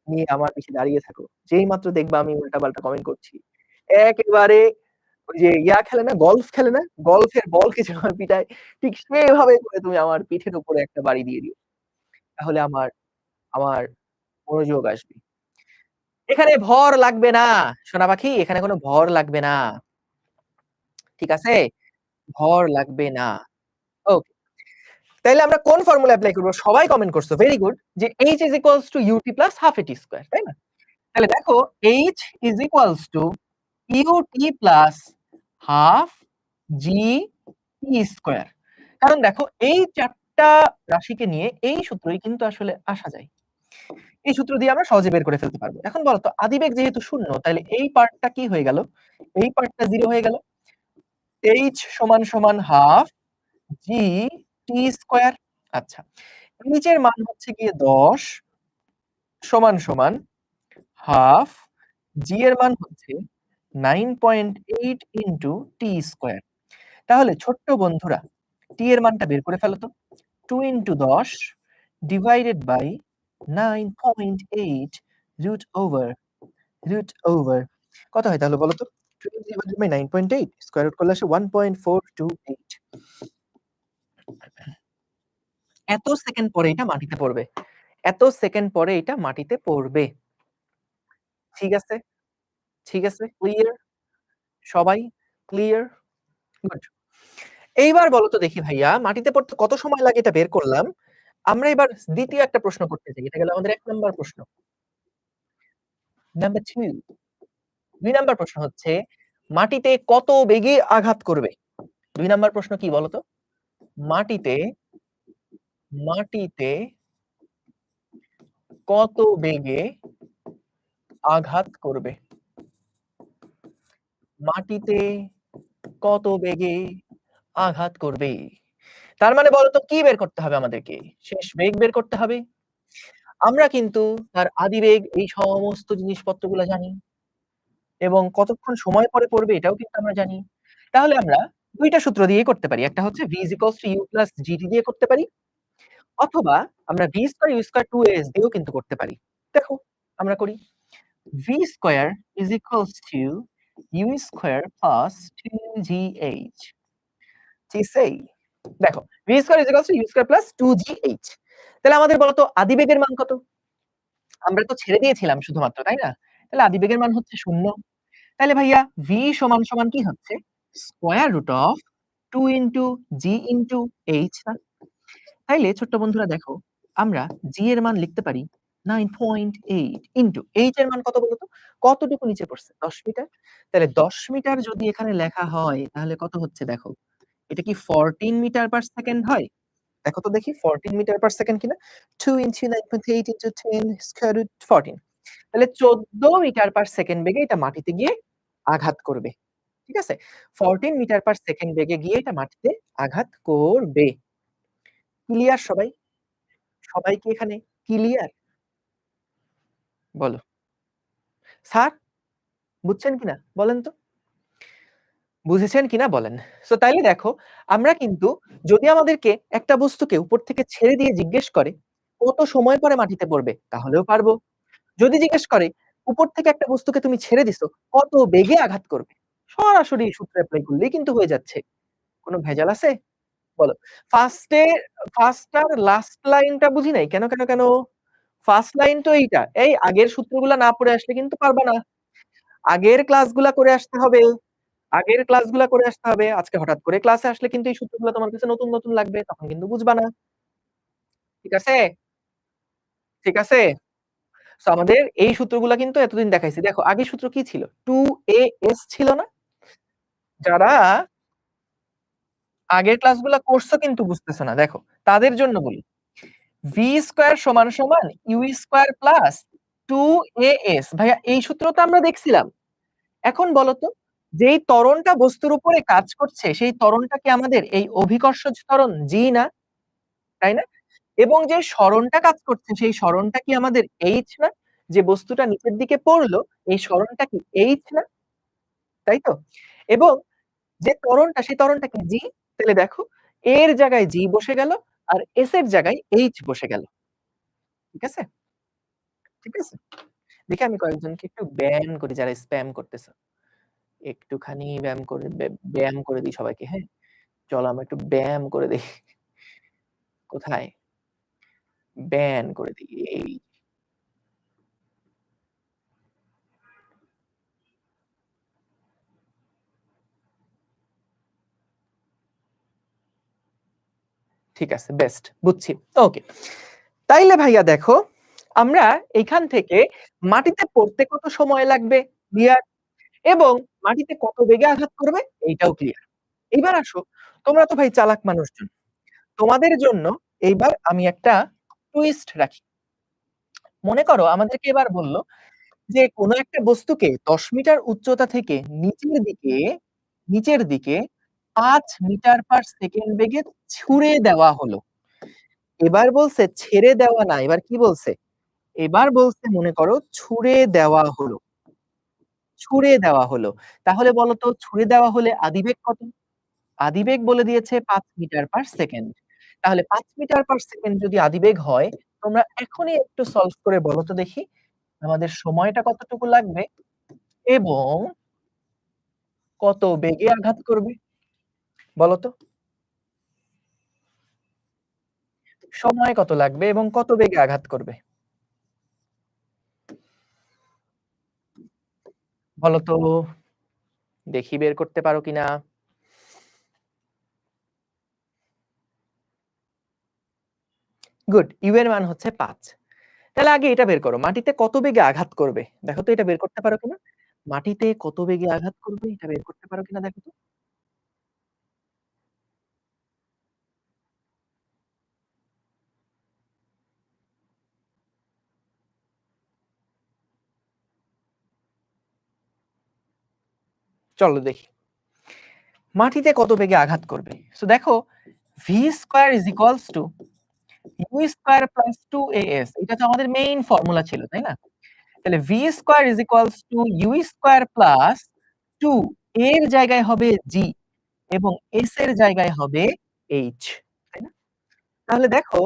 নিয়ে আমার পিছে দাঁড়িয়ে থাকো। যেই মাত্র দেখবা আমি উল্টা-পাল্টা কমেন্ট করছি, একেবারে ওই যে খেলে না? গল্ফ খেলে না? গল্ফের বলকে যেভাবে পিটায়, ঠিক সেভাবে করে তুমি আমার পিঠের উপরে একটা বাড়ি দিয়ে দিও। তাহলে আমার আমার মনোযোগ আসবে।" এখানে ভর লাগবে না। সোনা পাখি, এখানে কোন ভর লাগবে না। ঠিক আছে? ভর লাগবে না। ওকে। তাইলে আমরা কোন ফর্মুলা এপ্লাই করব? সবাই কমেন্ট করছো। Very good. যে h is equals to ut plus half at square, তাই না? তাহলে দেখো h is equals to ut plus half g t square। কারণ দেখো এই ৪ টা রাশিকে নিয়ে এই সূত্রই কিন্তু আসলে আসা যায়। এই সূত্র দিয়ে আমরা সহজে বের করে ফেলতে পারব। এখন বলো তো আদিবেগ যেহেতু ০ তাহলে এই পার্টটা কি হয়ে গেল? এই পার্টটা 0 হয়ে গেল। h half g t square. আচ্ছা। h এর মান হচ্ছে গিয়ে ১০ সমান হাফ g এর মান হচ্ছে 9.8 ইনটু t স্কয়ার। তাহলে ছোট্ট বন্ধুরা, t এর মানটা বের করে ফেলো তো। 2 × 10 ডিভাইডেড বাই 9.8 রুট ওভার কত হয় তাহলে বলো তো? 20 ডিভাইডেড বাই 9.8 স্কয়ার রুট করলে আসে 1.428 এত সেকেন্ড পরে এটা মাটিতে পড়বে। এত সেকেন্ড পরে এটা মাটিতে পড়বে। ঠিক আছে? ঠিক আছে? ক্লিয়ার? সবাই ক্লিয়ার? গুড। এইবার বলো তো দেখি ভাইয়া মাটিতে পড়তে কত সময় লাগে এটা বের করলাম। আমরা এবার দ্বিতীয় একটা প্রশ্ন করতে চাই। এটা গেল আমাদের ১ নাম্বার প্রশ্ন। নাম্বার 2 ২ নাম্বার প্রশ্ন হচ্ছে মাটিতে কত বেগে আঘাত করবে? ২ নাম্বার প্রশ্ন কি বলো তো? মাটিতে মাটিতে কত বেগে আঘাত করবে? মাটিতে কত বেগে আঘাত করবে? তার মানে বলো তো কি বের করতে হবে আমাদেরকে? শেষ বেগ বের করতে হবে। আমরা কিন্তু তার আদিবেগ এই সমস্ত জিনিসপত্রগুলা জানি এবং কতক্ষণ সময় পরে পড়বে এটাও কিন্তু আমরা জানি। তাহলে আমরা ২ টা সূত্র দিয়েই করতে পারি। একটা হচ্ছে v u + gt দিয়ে করতে পারি অথবা আমরা v² u² 2as দিয়েও কিন্তু করতে পারি। দেখো আমরা করি। v² = u² + 2gh চিসেই দেখো v² u² + 2gh তাহলে আমাদের বলো তো আদিবেগের মান কত? আমরা তো ছেড়ে দিয়েছিলাম শুধুমাত্র, তাই না? তাহলে আদিবেগের মান হচ্ছে 0। তাহলে ভাইয়া v সমান কি হচ্ছে? Square root of 2 g h না? তাইলে ছোট্ট বন্ধুরা দেখো, আমরা g এর মান লিখতে পারি 9.8 ইন্টু h এর মান কত বলো তো? কতটুকু নিচে পড়ছে? ১০ মিটার। তাহলে ১০ মিটার যদি এখানে লেখা হয় তাহলে কত হচ্ছে দেখো। এটা কি 14 মিটার পার সেকেন্ড হয়? দেখো তো দেখি 14 মিটার পার সেকেন্ড কিনা? 2 9.8 10 স্কয়ার রুট 14 তাহলে 14 মিটার পার সেকেন্ড বেগে এটা মাটিতে গিয়ে আঘাত করবে। ঠিক আছে? 14 মিটার পার সেকেন্ড বেগে গিয়ে এটা মাটিতে আঘাত করবে। ক্লিয়ার সবাই? সবাই কি এখানে ক্লিয়ার? বলো। স্যার বুঝছেন কিনা? বলেন তো। বুঝেছেন কিনা বলেন। সো তাইলে দেখো আমরা কিন্তু যদি আমাদেরকে একটা বস্তুকে উপর থেকে ছেড়ে দিয়ে জিজ্ঞেস করে, কত সময় পরে মাটিতে পড়বে? তাহলেও পারবো। যদি জিজ্ঞেস করে, উপর থেকে একটা বস্তুকে তুমি ছেড়ে দিছো, কত বেগে আঘাত করবে? সরাসরি সূত্র এপ্লাই করলেই কিন্তু হয়ে যাচ্ছে। কোন ভেজাল আছে? বলো। ফার্স্ট আর লাস্ট লাইনটা বুঝি নাই। কেন? ফার্স্ট লাইন তো এইটা। এই আগের সূত্রগুলা না পড়ে আসলে কিন্তু পারবা না। আগের ক্লাসগুলা করে আসতে হবে। আগের ক্লাসগুলা করে আসতে হবে। আজকে হঠাৎ করে ক্লাসে আসলে কিন্তু এই সূত্রগুলা তোমার কাছে নতুন লাগবে। তখন কিন্তু বুঝবা না। ঠিক আছে? ঠিক আছে? সো আমাদের এই সূত্রগুলা কিন্তু এতদিন দেখাইছি। দেখো আগের সূত্র কি ছিল? 2as ছিল না? যারা আগের ক্লাসগুলা করছো কিন্তু বুঝতেছো না। দেখো তাদের জন্য বলি। v² u² প্লাস 2as ভাইয়া এই সূত্র তো আমরা দেখছিলাম। এখন বলো তো যেই ত্বরণটা বস্তুর উপরে কাজ করছে সেই ত্বরণটা কি আমাদের এই অভিকর্ষজ ত্বরণ g না? তাই না? এবং যে সরণটা কাজ করছে সেই সরণটা কি আমাদের h না? যে বস্তুটা নিচের দিকে পড়লো এই সরণটা কি h না? তাই তো? এবং যে ত্বরণটা সেই ত্বরণটা কি g তাহলে দেখো এর জায়গায় g বসে গেল আর s এর জায়গায় h বসে গেল। ঠিক আছে? ঠিক আছে? দেখি আমি কয়েকজনকে একটু ব্যান করি যারা স্প্যাম করতেছে। একটুখানি ব্যায়াম করে দিই সবাইকে, হ্যাঁ? চলো আমরা একটু ব্যায়াম করে দেই। কোথায়? ব্যান করে দিই। এই ঠিক আছে বেস্ট বুঝছি। ওকে। তাইলে ভাইয়া দেখো, আমরা এইখান থেকে মাটিতে পড়তে কত সময় লাগবে ক্লিয়ার এবং মাটিতে কত বেগে আঘাত করবে এইটাও ক্লিয়ার। এইবার আসো, তোমরা তো ভাই চালাক মানুষজন। তোমাদের জন্য এইবার আমি একটা টুইস্ট রাখি। মনে করো আমাদেরকে এবার বলল যে কোন একটা বস্তুকে ১০ মিটার উচ্চতা থেকে নিচের দিকে ৫ মিটার পার সেকেন্ড বেগে ছুঁড়ে দেওয়া হলো। এবার বলছে ছেড়ে দেওয়া না, এবার কি বলছে? এবার বলছে মনে করো ছুঁড়ে দেওয়া হলো। ছুঁড়ে দেওয়া হলো। তাহলে বলো তো ছুঁড়ে দেওয়া হলে আদিবেগ কত? আদিবেগ বলে দিয়েছে ৫ মিটার পার সেকেন্ড। তাহলে ৫ মিটার পার সেকেন্ড যদি আদিবেগ হয়, তোমরা এখনই একটু সলভ করে বলো তো দেখি, আমাদের সময়টা কতটুকু লাগবে এবং কত বেগে আঘাত করবে? বলো তো? সময় কত লাগবে এবং কত বেগে আঘাত করবে? বলো তো? দেখি বের করতে পারো কিনা? গুড। ইউ এর মান হচ্ছে ৫। তাহলে আগে এটা বের করো। মাটিতে কত বেগে আঘাত করবে? দেখো তো এটা বের করতে পারো কিনা? মাটিতে কত বেগে আঘাত করবে? এটা বের করতে পারো কিনা দেখো তো? চলো দেখি। মাটিতে কত বেগে আঘাত করবে? সো দেখো v square is equals to u square plus 2as এটা তো আমাদের মেইন ফর্মুলা ছিল, তাই না? তাহলে v square is equals to u square plus 2 এর জায়গায় হবে জি এবং এস এর জায়গায় হবে এইচ, তাই না? তাহলে দেখো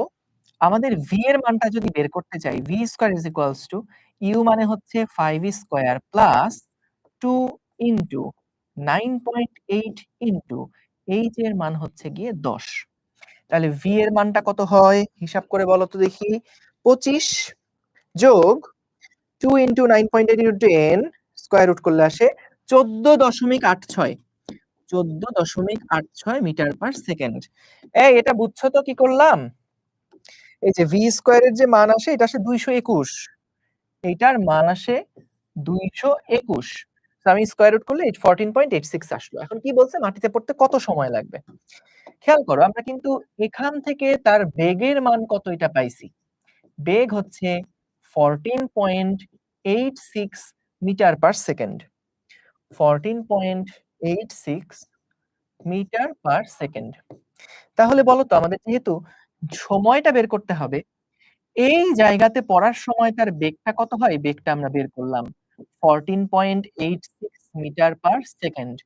আমাদের ভি এর মানটা যদি বের করতে চাই, v square is equals to u মানে হচ্ছে 5 square plus 2 into 9.8 into h এর মান হচ্ছে গিয়ে 10। তাহলে ভি এর মানটা কত হয়? হিসাব করে বলো তো দেখি। 25 যোগ 2 ইনটু 9.8 ইনটু 10 স্কয়ার রুট করলে আসে 14.86 14.86 মিটার পার সেকেন্ড। এই এটা বুঝছো তো কি করলাম? এই যে ভি স্কয়ার এর যে মান আসে এটা আসে 221। এইটার মান আসে 221। তো আমি স্কয়ার রুট করলে 14.86 আসলো। এখন কি বলছে মাটিতে পড়তে কত সময় লাগবে? খেয়াল করো আমরা কিন্তু এখান থেকে তার বেগের মান কত এটা পাইছি। বেগ হচ্ছে 14.86 metre per second. 14.86 metre per second. তাহলে বলো তো আমাদের যেহেতু সময়টা বের করতে হবে, এই জায়গাতে পড়ার সময় তার বেগটা কত হয়? বেগটা আমরা বের করলাম। 14.86 মিটার পার সেকেন্ড।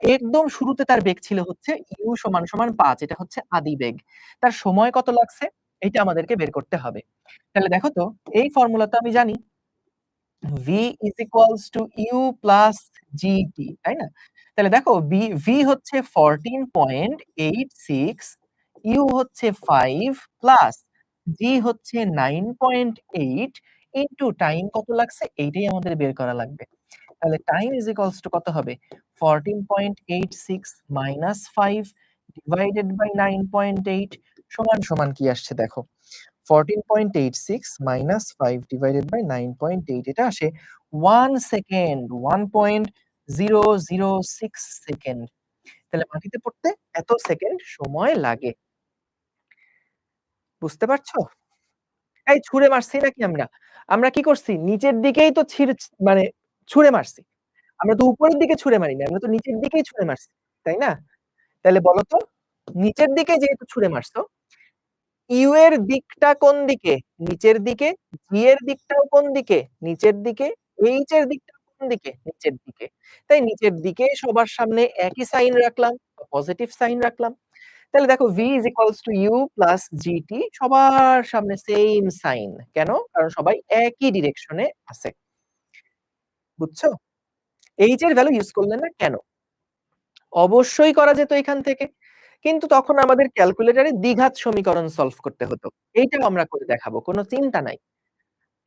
একদম শুরুতে তার বেগ ছিল হচ্ছে ইউ সমান সমান ৫। এটা হচ্ছে আদি বেগ। তার সময় কত লাগছে? এইটা আমাদেরকে বের করতে হবে। তাহলে দেখো তো এই ফর্মুলা তো আমি জানি। v is equals to u plus gt, তাই না? তাহলে দেখো v হচ্ছে 14.86, u হচ্ছে 5 প্লাস g হচ্ছে 9.8 ইনটু টাইম কত লাগছে এইটাই আমাদের বের করা লাগবে। তাহলে টাইম ইজ ইকুয়ালস টু কত হবে? 14.86 মাইনাস 5 ডিভাইডেড বাই 9.8 সমান সমান কি আসছে দেখো। 14.86 মাইনাস 5 ডিভাইডেড বাই 9.8 এটা আসে 1 সেকেন্ড, 1.006 সেকেন্ড। তাহলে মাটিতে পড়তে এত সেকেন্ড সময় লাগে। বুঝতে পারছো? এই ছুঁড়ে মারছি নাকি আমরা? আমরা কি করছি? নিচের দিকেই তো মানে ছুঁড়ে মারছি। আমরা তো উপরের দিকে ছুঁড়ে মারিনি। আমরা তো নিচের দিকেই ছুঁড়ে মারছি। তাই না? তাহলে বলো তো নিচের দিকে যেহেতু ছুঁড়ে মারছো, ইউ এর দিকটা কোন দিকে? নিচের দিকে। জি এর দিকটাও কোন দিকে? নিচের দিকে। এইচ এর দিকটাও কোন দিকে? নিচের দিকে। তাই নিচের দিকে সবার সামনে একই সাইন রাখলাম, পজিটিভ সাইন রাখলাম। তাহলে দেখো v is equals to u plus gt সবার সামনে সেইম সাইন। কেন? কারণ সবাই একই ডিরেকশনে আছে। বুঝছো? এইচ এর ভ্যালু ইউজ করলে না কেন? অবশ্যই করা যেত এখান থেকে। কিন্তু তখন আমাদের ক্যালকুলেটরে দ্বিঘাত সমীকরণ সলভ করতে হতো। এইটাও আমরা করে দেখাবো। কোন চিন্তা নাই।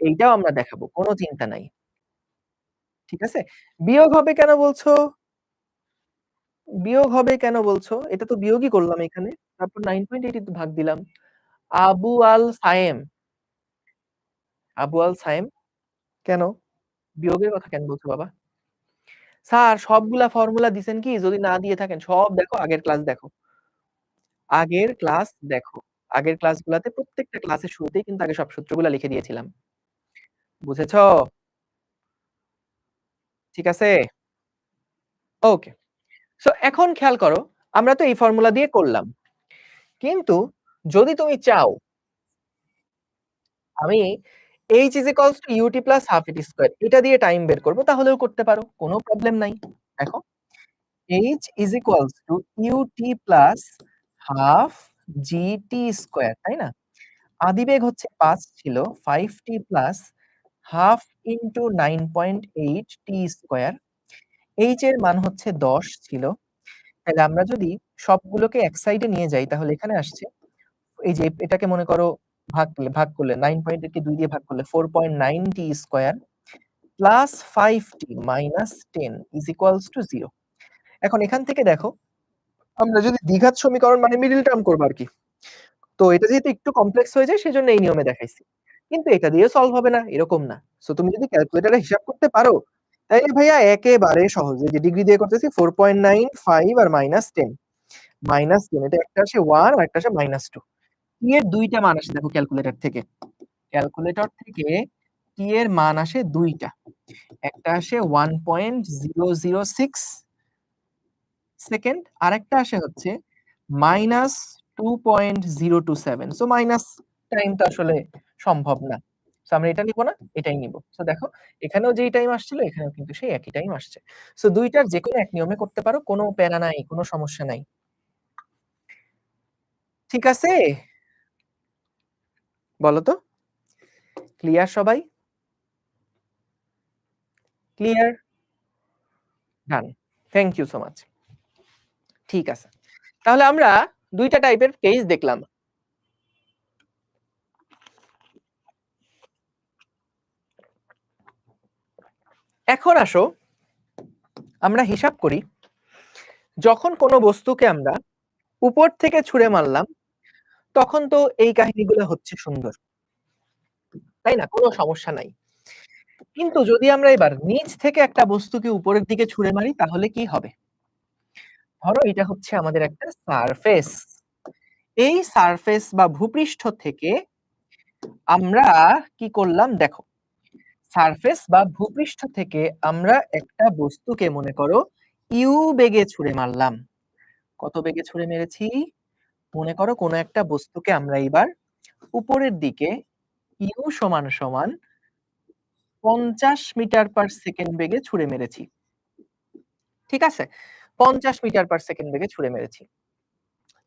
এইটাও আমরা দেখাবো। কোন চিন্তা নাই। ঠিক আছে? বিয়োগ হবে কেন বলছো? বিয়োগ হবে কেন বলছো? এটা তো বিয়োগই করলাম এখানে। তারপর 9.8 দিয়ে ভাগ দিলাম। আবু আল সায়েম। আবু আল সায়েম কেন? বিয়োগের কথা কেন বলছো বাবা? স্যার সবগুলা ফর্মুলা দিছেন কি? যদি না দিয়ে থাকেন সব দেখো আগের ক্লাস দেখো। আগের ক্লাস দেখো। আগের ক্লাসগুলাতে প্রত্যেকটা ক্লাসের শুরুতেই কিন্তু আগে সব সূত্রগুলা লিখে দিয়েছিলাম। বুঝেছো? ঠিক আছে? ওকে। সো এখন খেয়াল করো, আমরা তো এই ফর্মুলা দিয়ে করলাম। কিন্তু যদি তুমি চাও আমি h is equals to ut plus half it square এটা দিয়ে টাইম বের করব তাহলেও করতে পারো। কোনো প্রবলেম নাই। দেখো h is equals to ut plus half gt square, তাই না? আদিবেগ হচ্ছে ৫ ছিল 5t plus half into 9.8 t square. h এর মান হচ্ছে ১০ ছিল। তাহলে আমরা যদি সবগুলোকে এক সাইডে নিয়ে যাই তাহলে এখানে আসছে এই যে এটাকে মনে করো ভাগ করলে 9.8 কে ২ দিয়ে ভাগ করলে 4.9 t square plus 5t minus 10 is equals two 0। এখন এখান থেকে দেখো আমরা যদি দ্বিঘাত সমীকরণ মানে মিডল টার্ম করব আরকি। তো এটা যেহেতু একটু কমপ্লেক্স হয়ে যায় সেজন্য এই নিয়মে দেখাইছি। কিন্তু এটা দিয়ে সলভ হবে না, এরকম না। সো তুমি যদি ক্যালকুলেটরে হিসাব করতে পারো, তাইলে ভাইয়া একেবারে সহজ। এই যে ডিগ্রি দিয়ে করতেছি 4.9, 5 আর -10। -10 এটা একটা আসে 1 আর একটা আসে -2। t এর ২ টা মান আসে দেখো ক্যালকুলেটর থেকে। ক্যালকুলেটর থেকে t এর মান আসে ২ টা। একটা আসে 1.006 সেকেন্ড, আরেকটা আসে হচ্ছে -2.027। সো মাইনাস টাইমটা আসলে সম্ভব না। সো আমরা এটা নিব না, এটাই নিব। সো দেখো এখানেও যেই টাইম আসছিল এখানেও কিন্তু সেই একই টাইম আসছে। সো ২ টার যেকোনো এক নিয়মে করতে পারো, কোনো প্যারা নাই, কোনো সমস্যা নাই। ঠিক আছে? বলো তো? ক্লিয়ার সবাই? Clear? Done. Thank you so much. ঠিক আছে। তাহলে আমরা ২ টা টাইপের কেস দেখলাম। এখন আসো আমরা হিসাব করি, যখন কোনো বস্তুকে আমরা উপর থেকে ছুঁড়ে মারলাম, তখন তো এই কাহিনীগুলো হচ্ছে সুন্দর। তাই না? কোনো সমস্যা নাই। কিন্তু যদি আমরা এবার নিচ থেকে একটা বস্তুকে উপরের দিকে ছুঁড়ে মারি তাহলে কি হবে? ধরো এটা হচ্ছে আমাদের একটা সারফেস। এই সারফেস বা ভূপৃষ্ঠ থেকে আমরা কি করলাম দেখো। সারফেস বা ভূপৃষ্ঠ থেকে আমরা একটা বস্তুকে মনে করো ইউ বেগে ছুঁড়ে মারলাম। কত বেগে ছুঁড়ে মেরেছি? মনে করো কোনো একটা বস্তুকে আমরা এবার উপরের দিকে ইউ সমান সমান ৫০ মিটার পার সেকেন্ড বেগে ছুঁড়ে মেরেছি। ঠিক আছে? ৫০ মিটার পার সেকেন্ড বেগে ছুঁড়ে মেরেছি।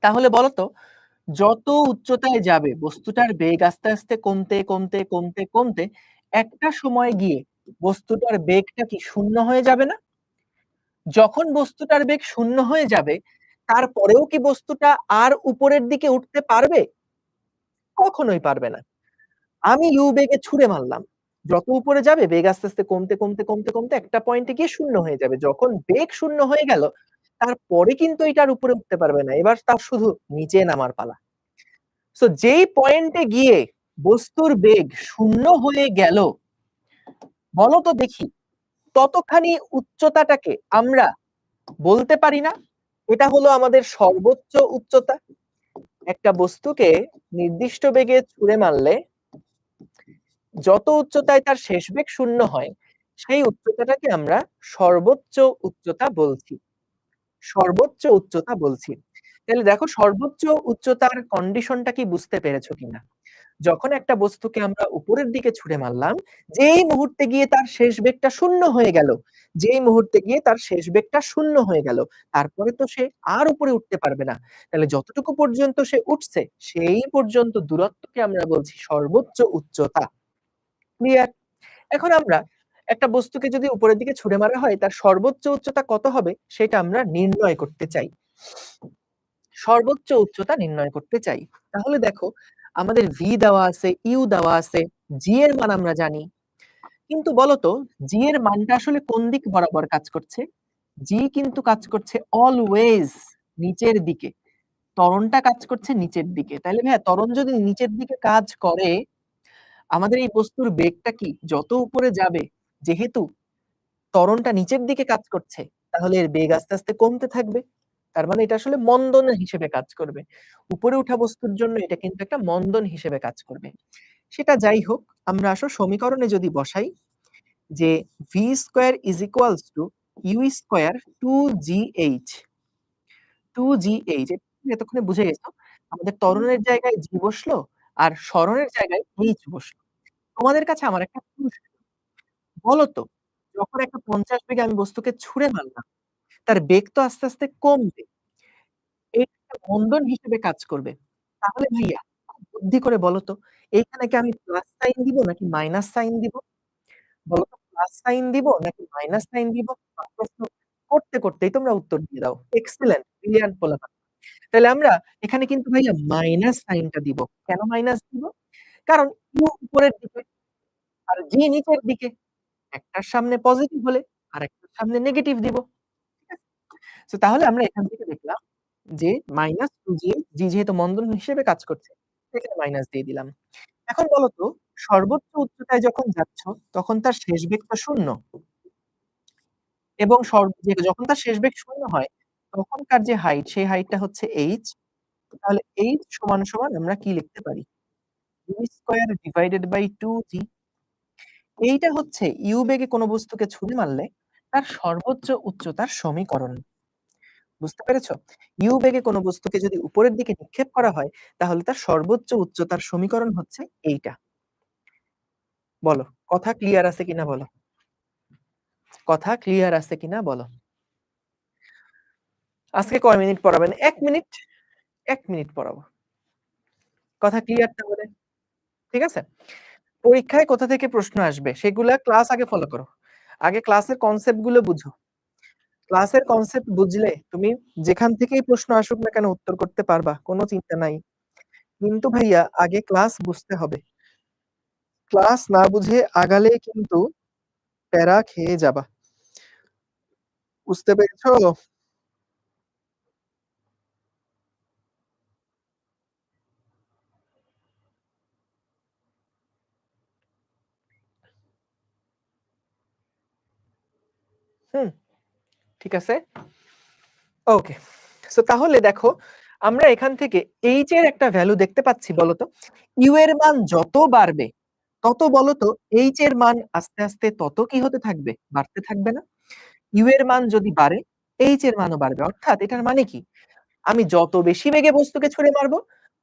তাহলে বলো তো, যত উচ্চতায় যাবে বস্তুটার বেগ আস্তে, আস্তে কমতে একটা সময় গিয়ে বস্তুটার বেগটা কি শূন্য হয়ে যাবে না? যখন বস্তুটার বেগ শূন্য হয়ে যাবে, তারপরেও কি বস্তুটা আর উপরের দিকে উঠতে পারবে? কখনোই পারবে না। আমি ইউ বেগে ছুঁড়ে মারলাম। যত উপরে যাবে বেগ আস্তে, আস্তে কমতে একটা পয়েন্টে গিয়ে শূন্য হয়ে যাবে। যখন বেগ শূন্য হয়ে গেল, তারপরে কিন্তু এটা আর উপরে উঠতে পারবে না। এবার তার শুধু নিচে নামার পালা। সো যেই পয়েন্টে গিয়ে বস্তুর বেগ শূন্য হয়ে গেল, বলো তো দেখি, ততখানি উচ্চতাটাকে আমরা বলতে পারি না? এটা হলো আমাদের সর্বোচ্চ উচ্চতা। একটা বস্তুকে নির্দিষ্ট বেগে ছুঁড়ে মারলে যত উচ্চতায় তার শেষ বেগ শূন্য হয়, সেই উচ্চতাটাকে আমরা সর্বোচ্চ উচ্চতা বলছি। সর্বোচ্চ উচ্চতা বলছি। তাহলে দেখো সর্বোচ্চ উচ্চতার কন্ডিশনটা কি বুঝতে পেরেছো কিনা? যখন একটা বস্তুকে আমরা উপরের দিকে ছুঁড়ে মারলাম, যেই মুহূর্তে গিয়ে তার শেষ বেগটা শূন্য হয়ে গেল, যেই মুহূর্তে গিয়ে তার শেষ বেগটা শূন্য হয়ে গেল, তারপরে তো সে আর উপরে উঠতে পারবে না। তাহলে যতটুকু পর্যন্ত সে উঠছে, সেই পর্যন্ত দূরত্বকে আমরা বলছি সর্বোচ্চ উচ্চতা। ক্লিয়ার? এখন আমরা একটা বস্তুকে যদি উপরের দিকে ছুঁড়ে মারা হয়, তার সর্বোচ্চ উচ্চতা কত হবে সেটা আমরা নির্ণয় করতে চাই। সর্বোচ্চ উচ্চতা নির্ণয় করতে চাই। তাহলে দেখো আমাদের v দেওয়া আছে, u দেওয়া আছে, g এর মান আমরা জানি। কিন্তু বলতো g এর মানটা আসলে কোন দিক বরাবর কাজ করছে? g কিন্তু কাজ করছে অলওয়েজ নিচের দিকে। ত্বরণটা কাজ করছে নিচের দিকে। তাইলে ভাইয়া ত্বরণ যদি নিচের দিকে কাজ করে, আমাদের এই বস্তুর বেগটা কি যত উপরে যাবে, যেহেতু ত্বরণটা নিচের দিকে কাজ করছে, তাহলে এর বেগ আস্তে, আস্তে কমতে থাকবে। তার মানে এটা আসলে মন্দন হিসেবে কাজ করবে। উপরে উঠা বস্তুর জন্য এটা কিন্তু একটা মন্দন হিসেবে কাজ করবে। সেটা যাই হোক, আমরা আসো সমীকরণে যদি বসাই যে v square is equals two u square 2gh 2gh এতক্ষণে বুঝে গেছো। আমাদের ত্বরণের জায়গায় g বসলো আর সরণের জায়গায় h বসলো। তোমাদের কাছে আমার একটা প্রশ্ন, বলো তো যখন একটা ৫০ বেগে আমি বস্তুকে ছুঁড়ে মারলাম, তার বেগ তো আস্তে, আস্তে কমবে। এটা একটা বন্ধন হিসেবে কাজ করবে। তাহলে ভাইয়া খুব বুদ্ধি করে বলো তো, এইখানে কি আমি প্লাস সাইন দিব নাকি মাইনাস সাইন দিব? বলো তো প্লাস সাইন দিব নাকি মাইনাস সাইন দিব? প্রশ্ন করতে, করতেই তোমরা উত্তর দিয়ে দাও। এক্সেলেন্ট, ব্রিলিয়ান্ট পোলাপান। তাইলে আমরা এখানে কিন্তু ভাইয়া মাইনাস সাইনটা দিব। কেন মাইনাস দিব? কারণ u উপরের দিকে আর g নিচের দিকে। একটার সামনে পজিটিভ হলে আরেকটার সামনে নেগেটিভ দিব। ঠিক আছে? সো তাহলে আমরা এখান থেকে দেখলাম যে -2g, g যেহেতু মন্দন হিসেবে কাজ করছে, সেখানে মাইনাস দিয়ে দিলাম। এখন বলো তো সর্বোচ্চ উচ্চতায় যখন যাচ্ছ তখন তার শেষ বেগ তো 0 এবং যখন তার শেষ বেগ 0 হয় তখনকার যে হাইট সেই হাইটটা হচ্ছে h। তাহলে h সমান, সমান আমরা কি লিখতে পারি? u square divided by 2g। এইটা হচ্ছে u বেগে কোনো বস্তুকে ছুঁড়ে মারলে তার সর্বোচ্চ উচ্চতার সমীকরণ। বুঝতে পেরেছো? u বেগে কোনো বস্তুকে যদি উপরের দিকে নিক্ষেপ করা হয় তাহলে তার সর্বোচ্চ উচ্চতার সমীকরণ হচ্ছে এইটা। বলো, কথা ক্লিয়ার আছে কিনা বলো? কথা ক্লিয়ার আছে কিনা বলো? আজকে কয় মিনিট পড়াবেন? ১ মিনিট? ১ মিনিট পড়াবো। কথা ক্লিয়ার তাহলে? ঠিক আছে? পরীক্ষায় কোথা থেকে প্রশ্ন আসবে সেগুলা ক্লাস আগে ফলো করো। আগে ক্লাসের কনসেপ্ট গুলো বুঝো। ক্লাসের কনসেপ্ট বুঝলে তুমি যেখান থেকেই প্রশ্ন আসুক না কেন উত্তর করতে পারবা। কোনো চিন্তা নাই। কিন্তু ভাইয়া আগে ক্লাস বুঝতে হবে। ক্লাস না বুঝে আগালে কিন্তু প্যারা খেয়ে যাবা। বুঝতে পেরেছো? হুম, ঠিক আছে? ওকে। সো তাহলে দেখো আমরা এখান থেকে h এর একটা ভ্যালু দেখতে পাচ্ছি বলতো? u এর মান যত বাড়বে তত বলতো h এর মান আস্তে, আস্তে তত কি হতে থাকবে? বাড়তে থাকবে না? u এর মান যদি বাড়ে, h এর মানও বাড়বে। অর্থাৎ এটার মানে কি? আমি যত বেশি বেগে বস্তুকে ছুঁড়ে মারবো,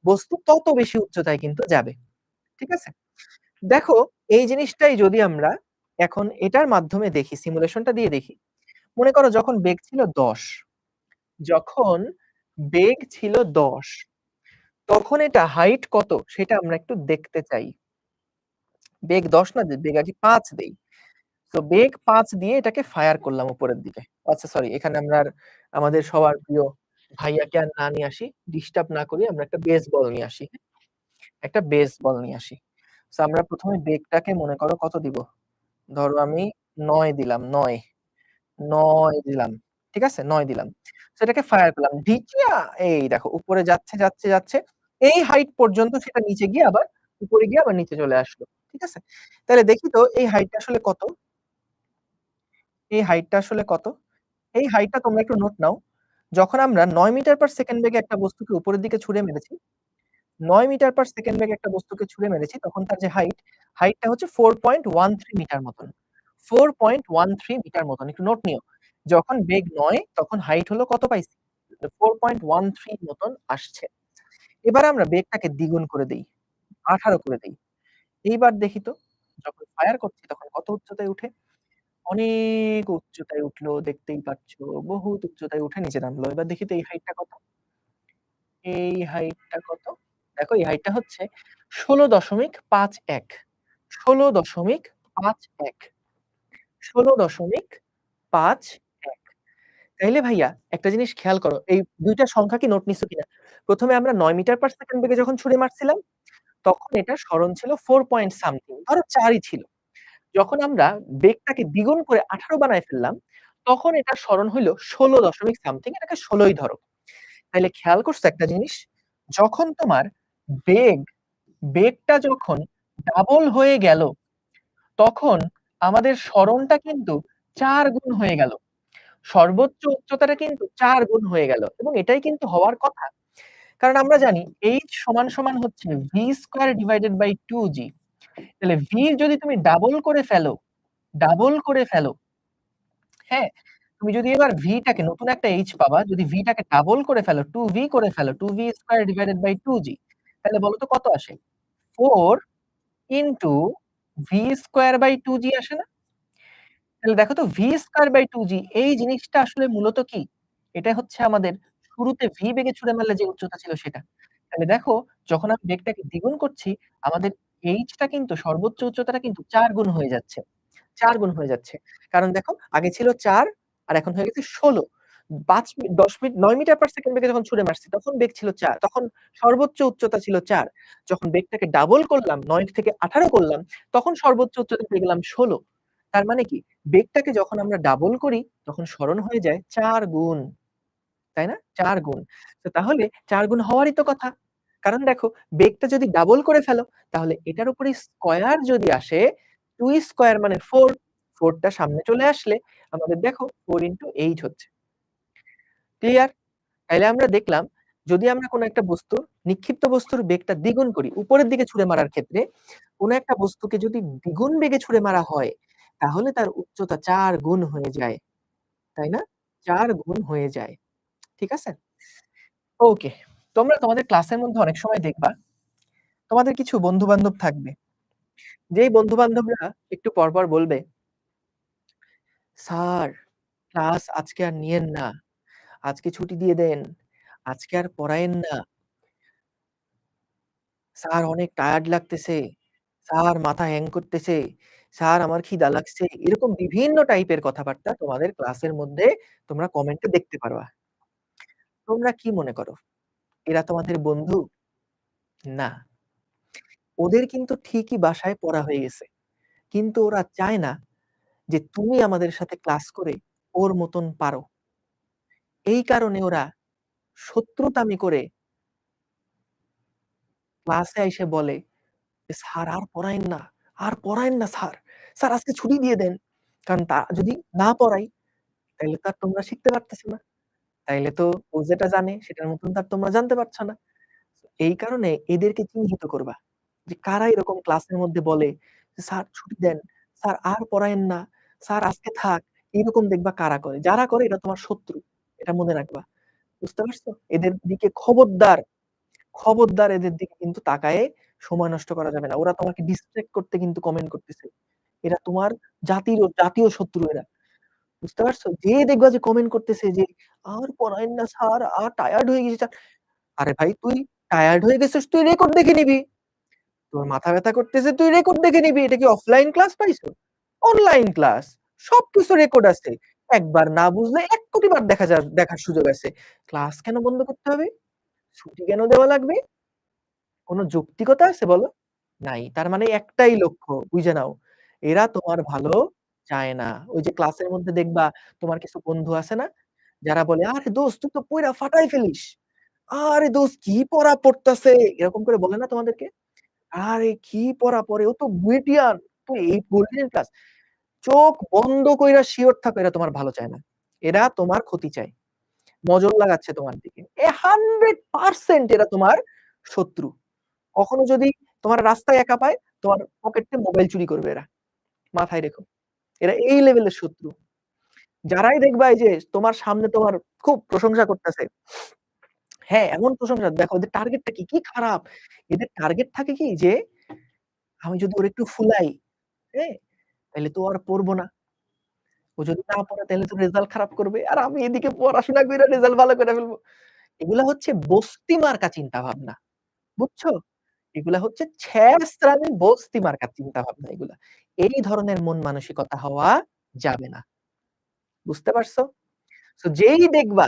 বস্তু তত বেশি উচ্চতায় কিন্তু যাবে। ঠিক আছে? দেখো এই জিনিসটাই যদি আমরা এখন এটার মাধ্যমে দেখি, সিমুলেশনটা দিয়ে দেখি। মনে করো যখন বেগ ছিল ১০, যখন বেগ ছিল ১০, তখন এটা হাইট কত সেটা আমরা একটু দেখতে চাই। বেগ ১০ না, বেগ আগে ৫ দেই। তো বেগ ৫ দিয়ে এটাকে ফায়ার করলাম উপরের দিকে। আচ্ছা সরি, এখানে আমরা আর আমাদের সবার প্রিয় ভাইয়াকে আর না নিয়ে আসি। ডিস্টার্ব না করি, আমরা একটা বেসবল নিয়ে আসি। একটা বেসবল নিয়ে আসি। সো আমরা ১ম এ বেগটাকে মনে করো কত দিব? ধরো আমি ৯ দিলাম, ৯, ৯ দিলাম। ঠিক আছে? ৯ দিলাম। সো এটাকে ফায়ার করলাম। ঢিকিয়া এই দেখো উপরে যাচ্ছে, যাচ্ছে, যাচ্ছে। এই হাইট পর্যন্ত সেটা নিচে গিয়ে আবার উপরে গিয়ে আবার নিচে চলে আসলো। ঠিক আছে? তাহলে দেখি তো এই হাইটটা আসলে কত? এই হাইটটা আসলে কত? এই হাইটটা তোমরা একটু নোট নাও। যখন আমরা ৯ মিটার পার সেকেন্ড বেগে একটা বস্তুকে উপরের দিকে ছুঁড়ে মেরেছি, ৯ মিটার পার সেকেন্ড বেগে একটা বস্তুকে ছুঁড়ে মেরেছি, তখন তার যে হাইটটা হচ্ছে 4.13 মিটার মতন। 4.13 মিটার মতন। একটু নোট নিও। যখন বেগ ৯ তখন হাইট হলো কত পাইছি? 4.13 মতন আসছে। এবার আমরা বেগটাকে দ্বিগুণ করে দেই। 18 করে দেই। এইবার দেখি তো যখন ফায়ার করছি তখন কত উচ্চতায় উঠে? অনেক উচ্চতায় উঠলো, দেখতেই পাচ্ছ। বহুত উচ্চতায় উঠে নিচে নামলো। এবার দেখি তো এই হাইটটা কত? এই হাইটটা কত? দেখো এই হাইটটা হচ্ছে ১৬.৫১। ১৬.৫১। ১৬.৫১। তাইলে ভাইয়া একটা জিনিস খেয়াল করো। এই ২ টা সংখ্যা কি নোট নিছো কিনা? ১ম এ আমরা ৯ মিটার পার সেকেন্ড বেগে যখন ছুড়ে মারছিলাম, তখন এটার সরণ ছিল 4 পয়েন্ট সামথিং। ধরো ৪ ই ছিল। যখন আমরা বেগটাকে দ্বিগুণ করে ১৮ বানায় ফেললাম, তখন এটার সরণ হইল ১৬ দশমিক সামথিং, এটাকে ১৬ ই ধরো। তাইলে খেয়াল করছো একটা জিনিস? যখন তোমার বেগ, বেগটা যখন ডাবল হয়ে গেল, তখন আমাদের সরণটা কিন্তু ৪ গুণ হয়ে গেল। সর্বোচ্চ উচ্চতাটা কিন্তু ৪ গুণ হয়ে গেল এবং এটাই কিন্তু হওয়ার কথা। কারণ আমরা জানি h সমান হচ্ছে v square divided by 2g। তাহলে v যদি তুমি ডাবল করে ফেলো, ডাবল করে ফেলো, হ্যাঁ? তুমি যদি এবার v টাকে নতুন একটা h পাবা, যদি v টাকে ডাবল করে ফেলো, 2v করে ফেলো, 2v square divided by 2g, তাহলে বলো তো কত আসে? 4 into v square by 2g আসে না? তাহলে দেখো তো v²/2g এই জিনিসটা আসলে মূলত কি? এটা হচ্ছে আমাদের শুরুতে v বেগে ছুড়ে মারলে যে উচ্চতা ছিল সেটা। তাহলে দেখো যখন আমি বেগটাকে দ্বিগুণ করছি, আমাদের h টা কিন্তু সর্বোচ্চ উচ্চতাটা কিন্তু ৪ গুণ হয়ে যাচ্ছে। ৪ গুণ হয়ে যাচ্ছে। কারণ দেখো আগে ছিল ৪ আর এখন হয়ে গেছে ১৬। ৫ মি ১০ মিনিট ৯ মিটার পার সেকেন্ড বেগে যখন ছুড়ে মারছি তখন বেগ ছিল ৪। তখন সর্বোচ্চ উচ্চতা ছিল ৪। যখন বেগটাকে ডাবল করলাম ৯ থেকে ১৮ করলাম তখন সর্বোচ্চ উচ্চতা পেয়ে গেলাম ১৬। তার মানে কি? বেগটাকে যখন আমরা ডাবল করি তখন সরণ হয়ে যায় ৪ গুণ। তাই না? ৪ গুণ। তো তাহলে ৪ গুণ হওয়ারই তো কথা। কারণ দেখো বেগটা যদি ডাবল করে ফেলো তাহলে এটার উপরে স্কয়ার যদি আসে 2 স্কয়ার মানে 4, 4 টা সামনে চলে আসলে আমাদের দেখো 4 h হচ্ছে। ক্লিয়ার? তাইলে আমরা দেখলাম যদি আমরা কোন একটা বস্তু নিক্ষিপ্ত বস্তুর বেগটা দ্বিগুণ করি উপরের দিকে ছুঁড়ে মারার ক্ষেত্রে কোন একটা বস্তুকে যদি দ্বিগুণ বেগে ছুঁড়ে মারা হয় তাহলে তার উচ্চতা ৪ গুণ হয়ে যায়। তাই না? ৪ গুণ হয়ে যায়। ঠিক আছে? ওকে। তোমরা তোমাদের ক্লাসের মধ্যে অনেক সময় দেখবা, তোমাদের কিছু বন্ধু-বান্ধব থাকবে। যেই বন্ধু-বান্ধবরা একটু পরপর বলবে, "স্যার, ক্লাস আজকে আর নিয়েন না। আজকে ছুটি দিয়ে দেন। আজকে আর পড়ায়েন না। স্যার অনেক টায়ার্ড লাগতেছে। স্যার মাথা হ্যাং করতেছে। স্যার আমার খিদা লাগছে।" এরকম বিভিন্ন টাইপের কথাবার্তা তোমাদের ক্লাসের মধ্যে তোমরা কমেন্টে দেখতে পারবা। তোমরা কি মনে করো? এরা তোমাদের বন্ধু? না। ওদের কিন্তু ঠিকই বাসায় পড়া হয়ে গেছে। কিন্তু ওরা চায় না যে তুমি আমাদের সাথে ক্লাস করে ওর মতন পারো। এই কারণে ওরা শত্রুতামি করে ক্লাসে আইসে বলে যে, "স্যার আর পড়ায়েন না, আর পড়ায়েন না স্যার। স্যার আজকে ছুটি দিয়ে দেন।" কারণ যদি না পড়াই তাইলে তো আর তোমরা শিখতে পারতেছ না। তাইলে তো ও যেটা জানে সেটার মতন তো আর তোমরা জানতে পারছ না। এই কারণে এদেরকে চিহ্নিত করবা। যে কারা এরকম ক্লাসের মধ্যে বলে যে, "স্যার ছুটি দেন, স্যার আর পড়ায়েন না, স্যার আজকে থাক।" এরকম দেখবা কারা করে। যারা করে এরা তোমার শত্রু। এটা মনে রাখবা। বুঝতে পারছো? এদের দিকে খবরদার, খবরদার এদের দিকে কিন্তু তাকায়ে সময় নষ্ট করা যাবে না। ওরা তোমাকে ডিস্ট্রাক্ট করতে কিন্তু কমেন্ট করতেছে। এরা তোমার জাতীয় শত্রু এরা। বুঝতে পারছো? যে দেখবা যে কমেন্ট করতেছে যে, "আর পড়ায়েন না স্যার, আর টায়ার্ড হয়ে গেছি স্যার।" আরে ভাই তুই টায়ার্ড হয়ে গেছিস তুই রেকর্ড দেখে নিবি। তোর মাথা ব্যাথা করতেছে তুই রেকর্ড দেখে নিবি। এটা কি অফলাইন ক্লাস পাইছো? Online class. সবকিছু রেকর্ড আছে। একবার না বুঝলে ১,০০,০০,০০০ বার দেখার সুযোগ আছে। ক্লাস কেন বন্ধ করতে হবে? ছুটি কেন দেওয়া লাগবে? কোন যৌক্তিকতা আছে বলো? নাই। তার মানে একটাই লক্ষ্য বুঝে নাও। এরা তোমার ভালো চায় না। ওই যে ক্লাসের মধ্যে দেখবা তোমার কিছু বন্ধু আছে না? যারা বলে, "আরে দোস্ত তুই তো পইড়া ফাটাই ফেলিস। আরে দোস্ত কি পড়া পড়তাছে?" এরকম করে বলে না তোমাদেরকে? আরে কি পড়া পড়ে? ও তো বুয়েটিয়ান। তুই এই পড়লি ক্লাস। চোখ বন্ধ কইরা সিওর থাকো এরা তোমার ভালো চায় না। এরা তোমার ক্ষতি চায়। নজর লাগাচ্ছে তোমার দিকে। 100% এরা তোমার শত্রু। কখনো যদি তোমার রাস্তায় একা পায়, তোমার পকেট থেকে মোবাইল চুরি করবে এরা। মাথায় রেখো। এরা এই লেভেলের শত্রু। যারাই দেখবা এই যে তোমার সামনে তোমার খুব প্রশংসা করতেছে। হ্যাঁ, এমন প্রশংসা দেখো ওদের টার্গেটটা কি? কি খারাপ। এদের টার্গেট থাকে কি যে আমি যদি ওরে একটু ফুলাই, হ্যাঁ? তাইলে তো ও আর পড়ব না। ও যদি না পড়ে তাইলে তো রেজাল্ট খারাপ করবে। আর আমি এদিকে পড়াশোনা কইরা রেজাল্ট ভালো করে ফেলব। এগুলা হচ্ছে বস্তি মার্কা চিন্তাভাবনা। বুঝছো? এগুলা হচ্ছে ছ্যাচরামি বস্তি মার্কা চিন্তাভাবনা এগুলা। এই ধরনের মন মানসিকতা হওয়া যাবে না। বুঝতে পারছো? সো যেই দেখবা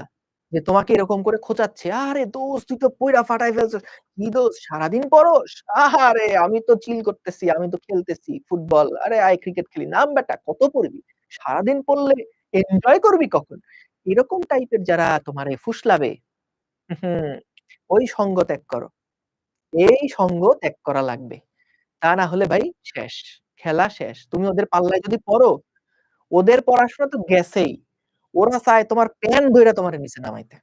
যে তোমাকে এরকম করে খোঁচাচ্ছে, "আরে দোস্ত তুই তো পইড়া ফাটায় ফেলছস।" "কি দোস্ত সারাদিন পড়স?" "আহারে আমি তো চিল করতেছি, আমি তো খেলতেছি ফুটবল। আরে আয় ক্রিকেট খেলি।" "নাম বেটা কত পড়বি? সারাদিন পড়লে এনজয় করবি কখন?" এরকম টাইপের যারা তোমারে ফুসলাবে, হুম, ওই সঙ্গ ত্যাগ করো। এই সঙ্গ ত্যাগ করা লাগবে। তা না হলে ভাই শেষ। খেলা শেষ। তুমি ওদের পাল্লায় যদি পড়ো, ওদের পড়াশোনা তো গেছেই। ওরা চায় তোমার প্যান ধইরা তোমারে নিচে নামাইতে।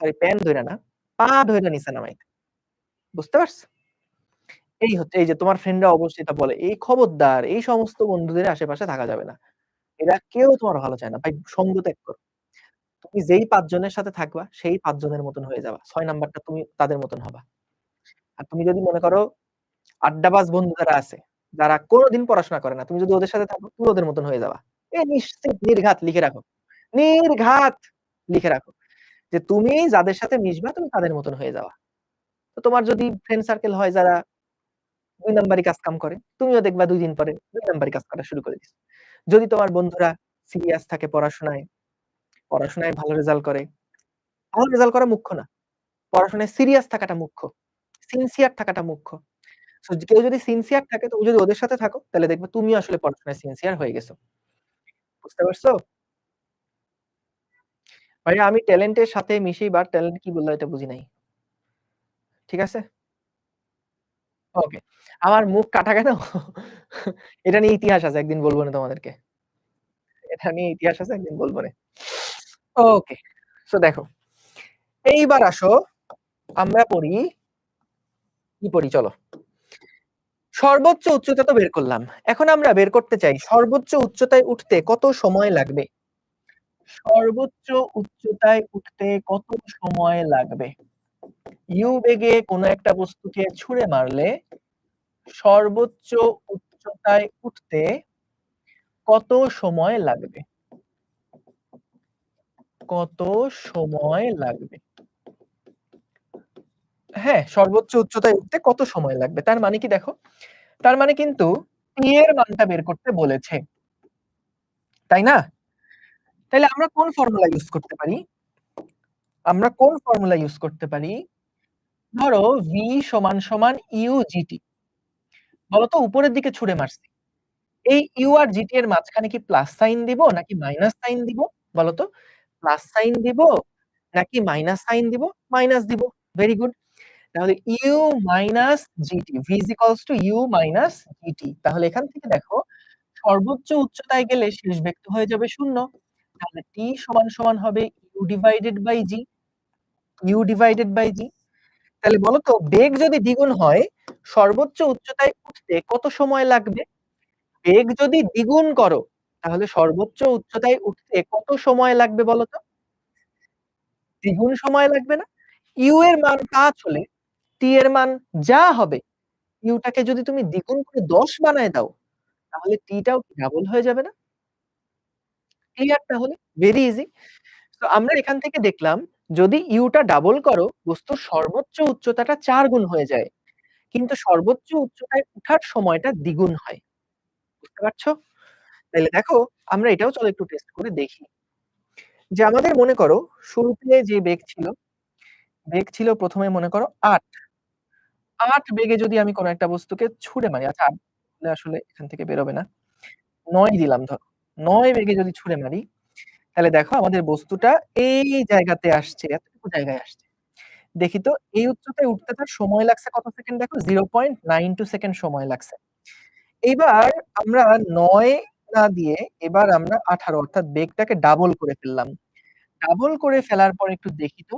সরি প্যান ধইরা না, পা ধইরা নিচে নামাইতে। বুঝতে পারছ? এই হচ্ছে এই যে তোমার ফ্রেন্ডরা অবশ্যই এটা বলে। এই খবরদার এই সমস্ত বন্ধুদের আশেপাশে থাকা যাবে না। এরা কেউ তোমার ভালো চায় না। ভাই সঙ্গ ত্যাগ করো। তুমি যেই ৫ জনের সাথে থাকবা, সেই ৫ জনের মতন হয়ে যাবা। ৬ নাম্বারটা তুমি তাদের মতন হবা। আর তুমি যদি মনে করো আড্ডাবাজ বন্ধু যারা আছে, যারা কোনদিন পড়াশোনা করে না। তুমি যদি ওদের সাথে থাকো, তুমি ওদের মতন হয়ে যাবা। নিশ্চিত নির্ঘাত লিখে রাখো। নির্ঘাত লিখে রাখো। যে তুমি যাদের সাথে মিশবা তুমি তাদের মতন হয়ে যাওয়া। তো তোমার যদি ফ্রেন্ড সার্কেল হয় যারা ২ নাম্বারি কাজ-কাম করে, তুমিও দেখবা ২ দিন পরে ২ নাম্বারি কাজ করা শুরু করে দিছে। যদি তোমার বন্ধুরা সিরিয়াস থাকে পড়াশোনায়, পড়াশোনায় ভালো রেজাল্ট করে, ভালো রেজাল্ট করা মুখ্য না। পড়াশোনায় সিরিয়াস থাকাটা মুখ্য। সিনসিয়ার থাকাটা মুখ্য। সো কেউ যদি সিনসিয়ার থাকে তুমি যদি ওদের সাথে থাকো, তাহলে দেখবে তুমিও আসলে পড়াশোনায় সিনসিয়ার হয়ে গেছো। বুঝতে পারছো? ভাইয়া আমি ট্যালেন্ট এর সাথে মিশি বা ট্যালেন্ট কি বললা এটা বুঝি নাই। ঠিক আছে? ওকে। আমার মুখ কাটা কেন? এটা নিয়ে ইতিহাস আছে একদিন বলব না তোমাদেরকে। এটা নিয়ে ইতিহাস আছে একদিন বলব নে। ওকে। সো দেখো, এইবার আসো আমরা পড়ি, কি পড়ি চলো। সর্বোচ্চ উচ্চতা তো বের করলাম। এখন আমরা বের করতে চাই সর্বোচ্চ উচ্চতায় উঠতে কত সময় লাগবে? সর্বোচ্চ উচ্চতায় উঠতে কত সময় লাগবে? ইউ বেগে কোনো একটা বস্তুকে ছুঁড়ে মারলে সর্বোচ্চ উচ্চতায় উঠতে কত সময় লাগবে? কত সময় লাগবে? হ্যাঁ, সর্বোচ্চ উচ্চতায় উঠতে কত সময় লাগবে? তার মানে কি দেখো, তার মানে কিন্তু t এর মানটা বের করতে বলেছে। তাই না? তাইলে আমরা কোন ফর্মুলা ইউস করতে পারি? আমরা কোন ফর্মুলা ইউস করতে পারি? ধরো v সমান UGT। বলো তো উপরের দিকে ছুঁড়ে মারছি। এই ইউ আর জিটি এর মাঝখানে কি প্লাস সাইন দিব নাকি মাইনাস সাইন দিব? বলো তো। প্লাস সাইন দিব নাকি মাইনাস সাইন দিব? মাইনাস দিব। Very good. তাহলে u minus g t v is equals to u minus g t. তাহলে এখান থেকে দেখো সর্বোচ্চ উচ্চতায় গেলে শেষ ভেক্টর হয়ে যাবে 0। তাহলে t সমান হবে u divided by g। u divided by g। তাহলে বলো তো বেগ যদি দ্বিগুণ হয় সর্বোচ্চ উচ্চতায় উঠতে কত সময় লাগবে? বেগ যদি দ্বিগুণ করো তাহলে সর্বোচ্চ উচ্চতায় উঠতে কত সময় লাগবে বলো তো? দ্বিগুণ সময় লাগবে না? ইউ এর মান ৫ হলে টি এর মান যা হবে, ইউটাকে যদি তুমি দ্বিগুণ করে ১০ বানায় দাও, তাহলে টি টাও ডাবল হয়ে যাবে না? ক্লিয়ার তাহলে? Very easy. তো আমরা এখান থেকে দেখলাম যদি ইউটা ডাবল করো বস্তুর সর্বোচ্চ উচ্চতাটা ৪ গুণ হয়ে যায়। কিন্তু সর্বোচ্চ উচ্চতায় উঠার সময়টা দ্বিগুণ হয়। বুঝতে পারছো? তাইলে দেখো আমরা এটাও চলো একটু টেস্ট করে দেখি। যে আমাদের মনে করো শুরুতে যে বেগ ছিল ১ম এ মনে করো ৮। ৮ বেগে যদি আমি কোন একটা বস্তুকে ছুঁড়ে মারি, আচ্ছা ৮ হলে আসলে এখান থেকে বেরোবে না। ৯ দিলাম ধরো। ৯ বেগে যদি ছুঁড়ে মারি, তাহলে দেখো আমাদের বস্তুটা এই জায়গাতে আসছে, এতটুকু জায়গায় আসছে। দেখি তো এই উচ্চতায় উঠতে তার সময় লাগছে কত সেকেন্ড দেখো 0.92 সেকেন্ড সময় লাগছে। এইবার আমরা ৯ না দিয়ে এবার আমরা ১৮ অর্থাৎ বেগটাকে ডাবল করে ফেললাম। ডাবল করে ফেলার পর একটু দেখি তো,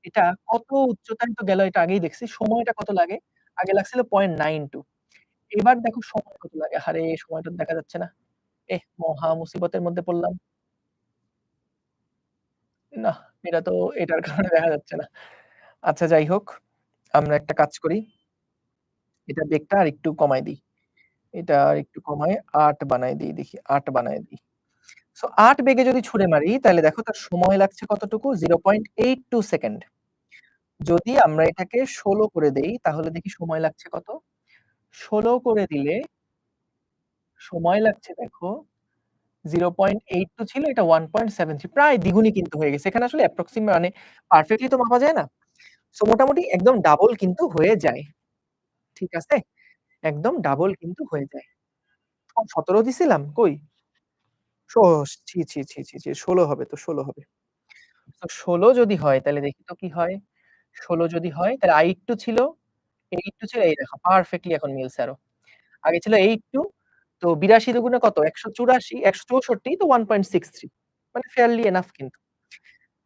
এটা কত উচ্চতায় তো গেল এটা আগেই দেখছি। সময়টা কত লাগে? আগে লাগছিল 0.92 এবার দেখো সময় কত লাগে? আহারে! সময়টা দেখা যাচ্ছে না। মহা মুসিবতের মধ্যে পড়লাম। নাহ, এটা তো এটার কারণে দেখা যাচ্ছে না। আচ্ছা যাই হোক, আমরা একটা কাজ করি। এটা বেগটা আরেকটু কমায় দিই। এটা আরেকটু কমায় ৮ বানায় দেই দেখি। ৮ বানায় দেই। সো ৮ বেগে যদি ছুঁড়ে মারি তাহলে দেখো তার সময় লাগছে কতটুকু? 0.82 সেকেন্ড। যদি আমরা এটাকে ১৬ করে দেই তাহলে দেখি সময় লাগছে কত? ১৬ করে দিলে সময় লাগছে দেখো 0.82 ছিল এটা 1.73 প্রায় দ্বিগুণই কিন্তু হয়ে গেছে। এখানে আসলে মানে পারফেক্টলি তো মাপা যায় না। সো মোটামুটি একদম ডাবল কিন্তু হয়ে যায়। ঠিক আছে? একদম ডাবল কিন্তু হয়ে যায়। ১৭ দিছিলাম? কই? সো ছি, ছি, ছি, ছি, ছি ১৬ হবে তো ১৬ হবে। তো ১৬ যদি হয় তাহলে দেখি তো কি হয়? ১৬ যদি হয় তাহলে I2 ছিল, এই ছিল এই দেখো পারফেক্টলি এখন মিলছে আরো। আগে ছিল 82 তো ৮২ দুগুণে কত? ১৮৪ ১৬৪ তো 1.63 মানে ফেয়ারলি এনাফ কিন্তু।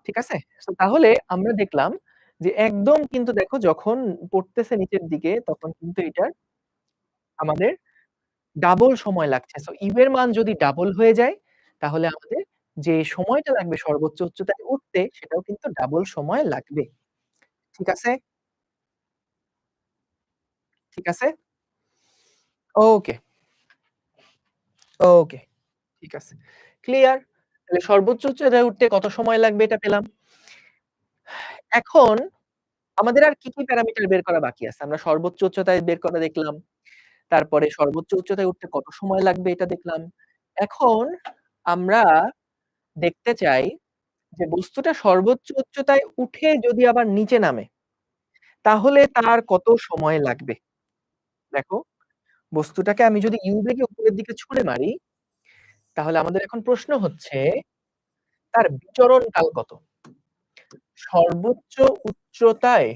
ঠিক আছে? সো তাহলে আমরা দেখলাম যে একদম কিন্তু দেখো যখন পড়তেছে নিচের দিকে তখন কিন্তু এটার আমাদের ডাবল সময় লাগছে। সো ইউ এর মান যদি ডাবল হয়ে যায় তাহলে আমাদের যে সময়টা লাগবে সর্বোচ্চ উচ্চতায় উঠতে সেটাও কিন্তু ডাবল সময় লাগবে। ঠিক আছে? ঠিক আছে? ওকে। ওকে, ঠিক আছে। ক্লিয়ার? তাহলে সর্বোচ্চ উচ্চতায় উঠতে কত সময় লাগবে এটা পেলাম। এখন আমাদের আর কি প্যারামিটার বের করা বাকি আছে? আমরা সর্বোচ্চ উচ্চতায় বের করা দেখলাম। তারপরে সর্বোচ্চ উচ্চতায় উঠতে কত সময় লাগবে এটা দেখলাম। এখন আমরা দেখতে চাই যে বস্তুটা সর্বোচ্চ উচ্চতায় উঠে যদি আবার নিচে নামে, তাহলে তার কত সময় লাগবে? দেখো, বস্তুটাকে আমি যদি u বেগে উপরের দিকে ছুঁড়ে মারি, তাহলে আমাদের এখন প্রশ্ন হচ্ছে তার বিচরণ কাল কত? সর্বোচ্চ উচ্চতায়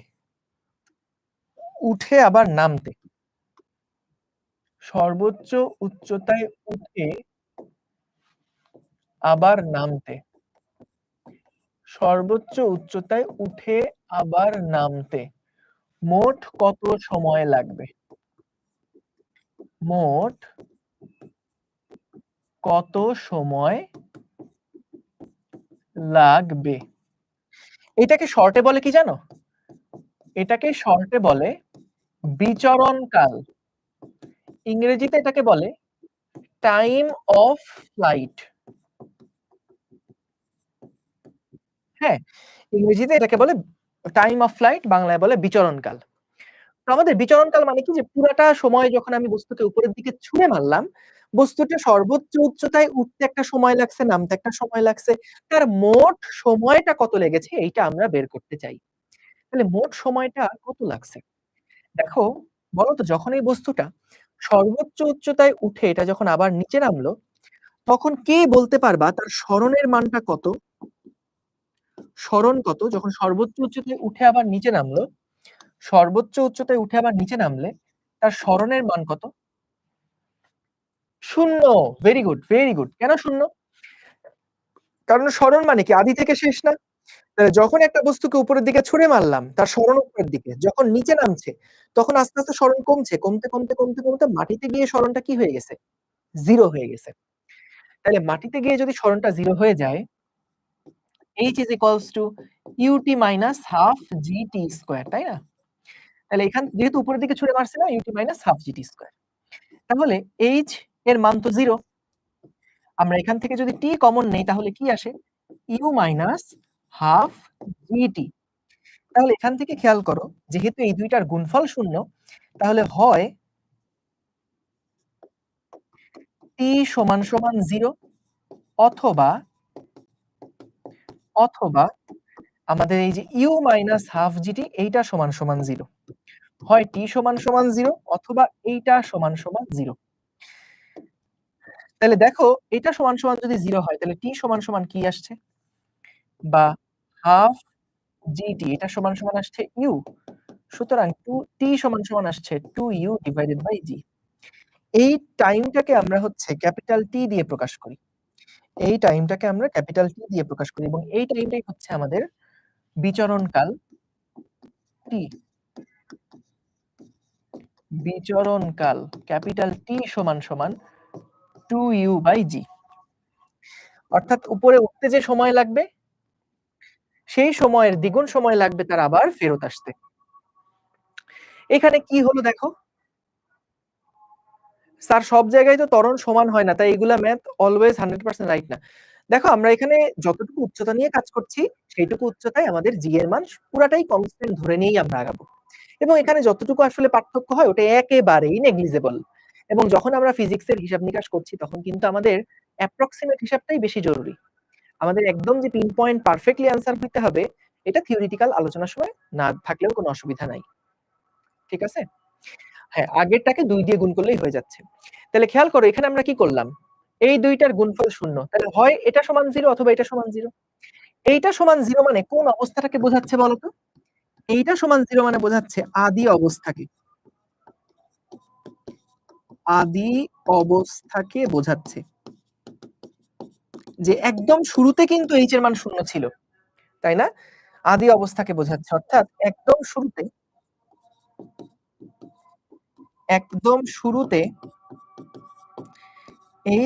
উঠে আবার নামতে। সর্বোচ্চ উচ্চতায় উঠে আবার নামতে। সর্বোচ্চ উচ্চতায় উঠে আবার নামতে মোট কত সময় লাগবে? মোট কত সময় লাগবে? এটাকে শর্টে বলে কি জানো? এটাকে শর্টে বলে বিচরণ কাল। ইংরেজিতে এটাকে বলে টাইম অফ ফ্লাইট। হ্যাঁ, ইংরেজিতে এটাকে বলে টাইম অফ ফ্লাইট, বাংলায় বলে বিচরণ কাল। তো আমাদের বিচরণ কাল মানে কি যে পুরাটা সময় যখন আমি বস্তুকে উপরের দিকে ছুঁড়ে মারলাম, বস্তুটা সর্বোচ্চ উচ্চতায় উঠতে একটা সময় লাগছে, নামতে একটা সময় লাগছে। তার মোট সময়টা কত লেগেছে এইটা আমরা বের করতে চাই। তাহলে মোট সময়টা কত লাগছে? দেখো, বলো তো যখন এই বস্তুটা সর্বোচ্চ উচ্চতায় উঠে এটা যখন আবার নিচে নামলো, তখন কে বলতে পারবা তার সরণের মানটা কত? সরণ কত যখন সর্বোচ্চ উচ্চতায় উঠে আবার নিচে নামলো? সর্বোচ্চ উচ্চতায় উঠে আবার নিচে নামলে তার সরণের মান কত? 0। Very good, very good. কেন 0? কারণ সরণ মানে কি আদি থেকে শেষ না? তাহলে যখন একটা বস্তুকে উপরের দিকে ছুঁড়ে মারলাম, তার সরণ উপরের দিকে। যখন নিচে নামছে, তখন আস্তে, আস্তে সরণ কমছে। কমতে মাটিতে গিয়ে সরণটা কি হয়ে গেছে? 0 হয়ে গেছে। তাহলে মাটিতে গিয়ে যদি সরণটা 0 হয়ে যায়, h is equals to ut minus half gt square, তাই না? তাহলে যেহেতু উপরের দিকে ছুঁড়ে মারছিলাম ut minus half gt square। তাহলে h এর মান তো 0। আমরা এখান থেকে যদি t কমন নেই তাহলে কি আসে? u minus half gt। তাহলে এখান থেকে খেয়াল করো, যেহেতু এই দুইটার গুণফল 0, তাহলে হয় t সমান সমান 0 অথবা অথবা আমাদের এই যে u minus half gt এইটা সমান সমান 0। হয় t সমান সমান 0 অথবা এইটা সমান সমান 0। তাহলে দেখো, এটা সমান সমান যদি 0 হয় তাহলে t সমান সমান কি আসছে? বা হাফ gt এটা সমান সমান আসছে u। সুতরাং t সমান সমান আসছে 2u ডিভাইডেড বাই g। এই টাইমটাকে আমরা হচ্ছে ক্যাপিটাল T দিয়ে প্রকাশ করি। এই টাইমটাকে আমরা ক্যাপিটাল T দিয়ে প্রকাশ করি এবং এই টাইমটাই হচ্ছে আমাদের বিচরণ কাল T। বিচরণ কাল ক্যাপিটাল T সমান সমান 2u বাই g। অর্থাৎ উপরে উঠতে যে সময় লাগবে, সেই সময়ের দ্বিগুণ সময় লাগবে তার আবার ফেরত আসতে। এখানে কি হলো দেখো, স্যার সব জায়গায় তো ত্বরণ সমান হয় না, তাই এগুলা ম্যাথ অলওয়েজ 100% রাইট না। দেখো, আমরা এখানে যতটুকু উচ্চতা নিয়ে কাজ করছি, সেইটুকু উচ্চতায় আমাদের জি এর মান পুরাটাই কনস্ট্যান্ট ধরে নিয়েই আমরা আগাবো। এবং এখানে যতটুকু আসলে পার্থক্য হয় ওটা একেবারেই নেগলিজেবল। এবং যখন আমরা ফিজিক্সের হিসাব নিকাশ করছি তখন কিন্তু আমাদের অ্যাপ্রক্সিমেট হিসাবটাই বেশি জরুরি। আমাদের একদম যে পিন পয়েন্ট পারফেক্টলি অ্যান্সার দিতে হবে, এটা থিওরিটিক্যাল আলোচনার সময় না থাকলেও কোনো অসুবিধা নাই। ঠিক আছে? হ্যাঁ, আগেরটাকে 2 দিয়ে গুণ করলেই হয়ে যাচ্ছে। তাহলে খেয়াল করো এখানে আমরা কি করলাম? এই দুইটার গুণফল 0। তাহলে হয় এটা সমান 0 অথবা এটা সমান 0। এইটা সমান 0 মানে কোন অবস্থাটাকে বোঝাচ্ছে বলো তো? এইটা সমান 0 মানে বোঝাচ্ছে আদি অবস্থাকে। আদি অবস্থাকে বোঝাচ্ছে। যে একদম শুরুতে কিন্তু h এর মান 0 ছিল। তাই না? আদি অবস্থাকে বোঝাচ্ছে। অর্থাৎ একদম শুরুতে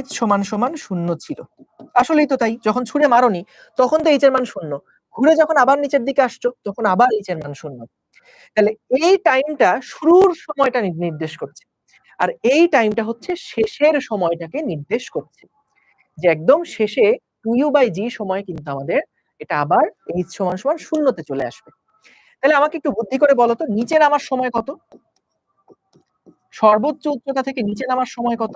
h সমান সমান 0 ছিল। আসলেই তো তাই। যখন ছুঁড়ে মারোনি তখন তো h এর মান 0। ঘুরে যখন আবার নিচের দিকে আসছো তখন আবার h এর মান 0। তাহলে এই টাইমটা শুরুর সময়টা নির্দেশ করছে। আর এই টাইমটা হচ্ছে শেষের সময়টাকে নির্দেশ করছে। যে একদম শেষে 2u/g সময় কিন্তু আমাদের এটা আবার h সমান, সমান 0 তে চলে আসবে। তাহলে আমাকে একটু বুদ্ধি করে বলো তো নিচে নামার সময় কত? সর্বোচ্চ উচ্চতা থেকে নিচে নামার সময় কত?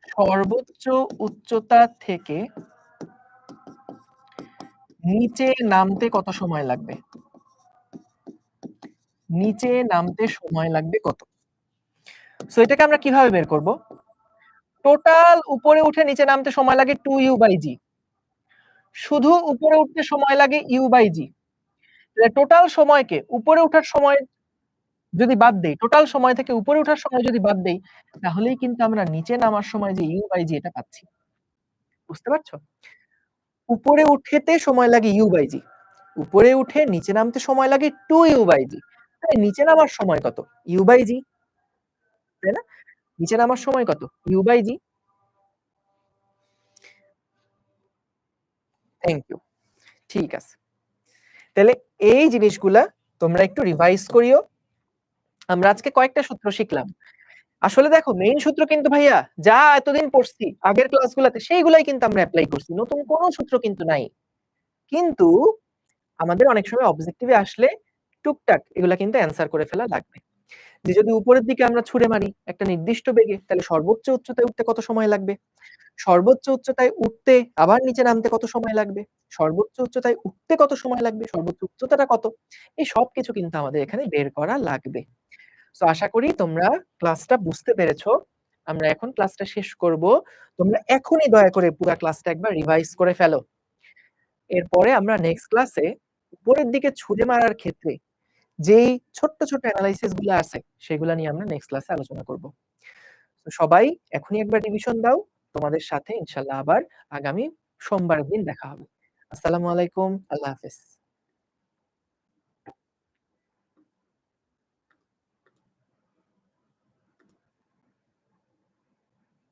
সর্বোচ্চ উচ্চতা থেকে নিচে নামতে কত সময় লাগবে? নিচে নামতে সময় লাগবে কত? সো এটাকে আমরা কিভাবে বের করব? টোটাল উপরে উঠে নিচে নামতে সময় লাগে 2u/g। শুধু উপরে উঠতে সময় লাগে u/g। তাহলে টোটাল সময়কে উপরে উঠার সময় যদি বাদ দেই, টোটাল সময় থেকে উপরে উঠার সময় যদি বাদ দেই, তাহলেই কিন্তু আমরা নিচে নামার সময় যে u/g এটা পাচ্ছি। বুঝতে পারছো? উপরে উঠেতে সময় লাগে u/g। উপরে উঠে নিচে নামতে সময় লাগে 2u/g। তাহলে নিচে নামার সময় কত? u/g, তাই না? নিচে নামার সময় কত? u/g। Thank you. ঠিক আছে। তাহলে এই জিনিসগুলা তোমরা একটু রিভাইজ করিও। আমরা আজকে কয়েকটা সূত্র শিখলাম। আসলে দেখো মেইন সূত্র কিন্তু ভাইয়া যা এতদিন পড়ছি আগের ক্লাসগুলাতে সেইগুলাই কিন্তু আমরা এপ্লাই করছি। নতুন কোন সূত্র কিন্তু নাই। কিন্তু আমাদের অনেক সময় অবজেক্টিভে আসলে টুকটাক এগুলা কিন্তু অ্যান্সার করে ফেলা লাগবে। যে যদি উপরের দিকে আমরা ছুঁড়ে মারি একটা নির্দিষ্ট বেগে তাহলে সর্বোচ্চ উচ্চতায় উঠতে কত সময় লাগবে? সর্বোচ্চ উচ্চতায় উঠতে আবার নিচে নামতে কত সময় লাগবে? সর্বোচ্চ উচ্চতায় উঠতে কত সময় লাগবে? সর্বোচ্চ উচ্চতাটা কত? এই সবকিছু কিন্তু আমাদের এখানে বের করা লাগবে। সো আশা করি তোমরা ক্লাসটা বুঝতে পেরেছো। আমরা এখন ক্লাসটা শেষ করব। তোমরা এখনই দয়া করে পুরা ক্লাসটা একবার রিভাইজ করে ফেলো। এরপরে আমরা নেক্সট ক্লাসে উপরের দিকে ছুঁড়ে মারার ক্ষেত্রে যেই ছোট্ট, ছোট্ট এনালাইসিস গুলা আছে সেগুলা নিয়ে আমরা নেক্সট ক্লাসে আলোচনা করব। তো সবাই এখনই একবার রিভিশন দাও। তোমাদের সাথে ইনশাআল্লাহ আবার আগামী সোমবারের দিন দেখা হবে। আসসালামু আলাইকুম। আল্লাহ হাফেজ।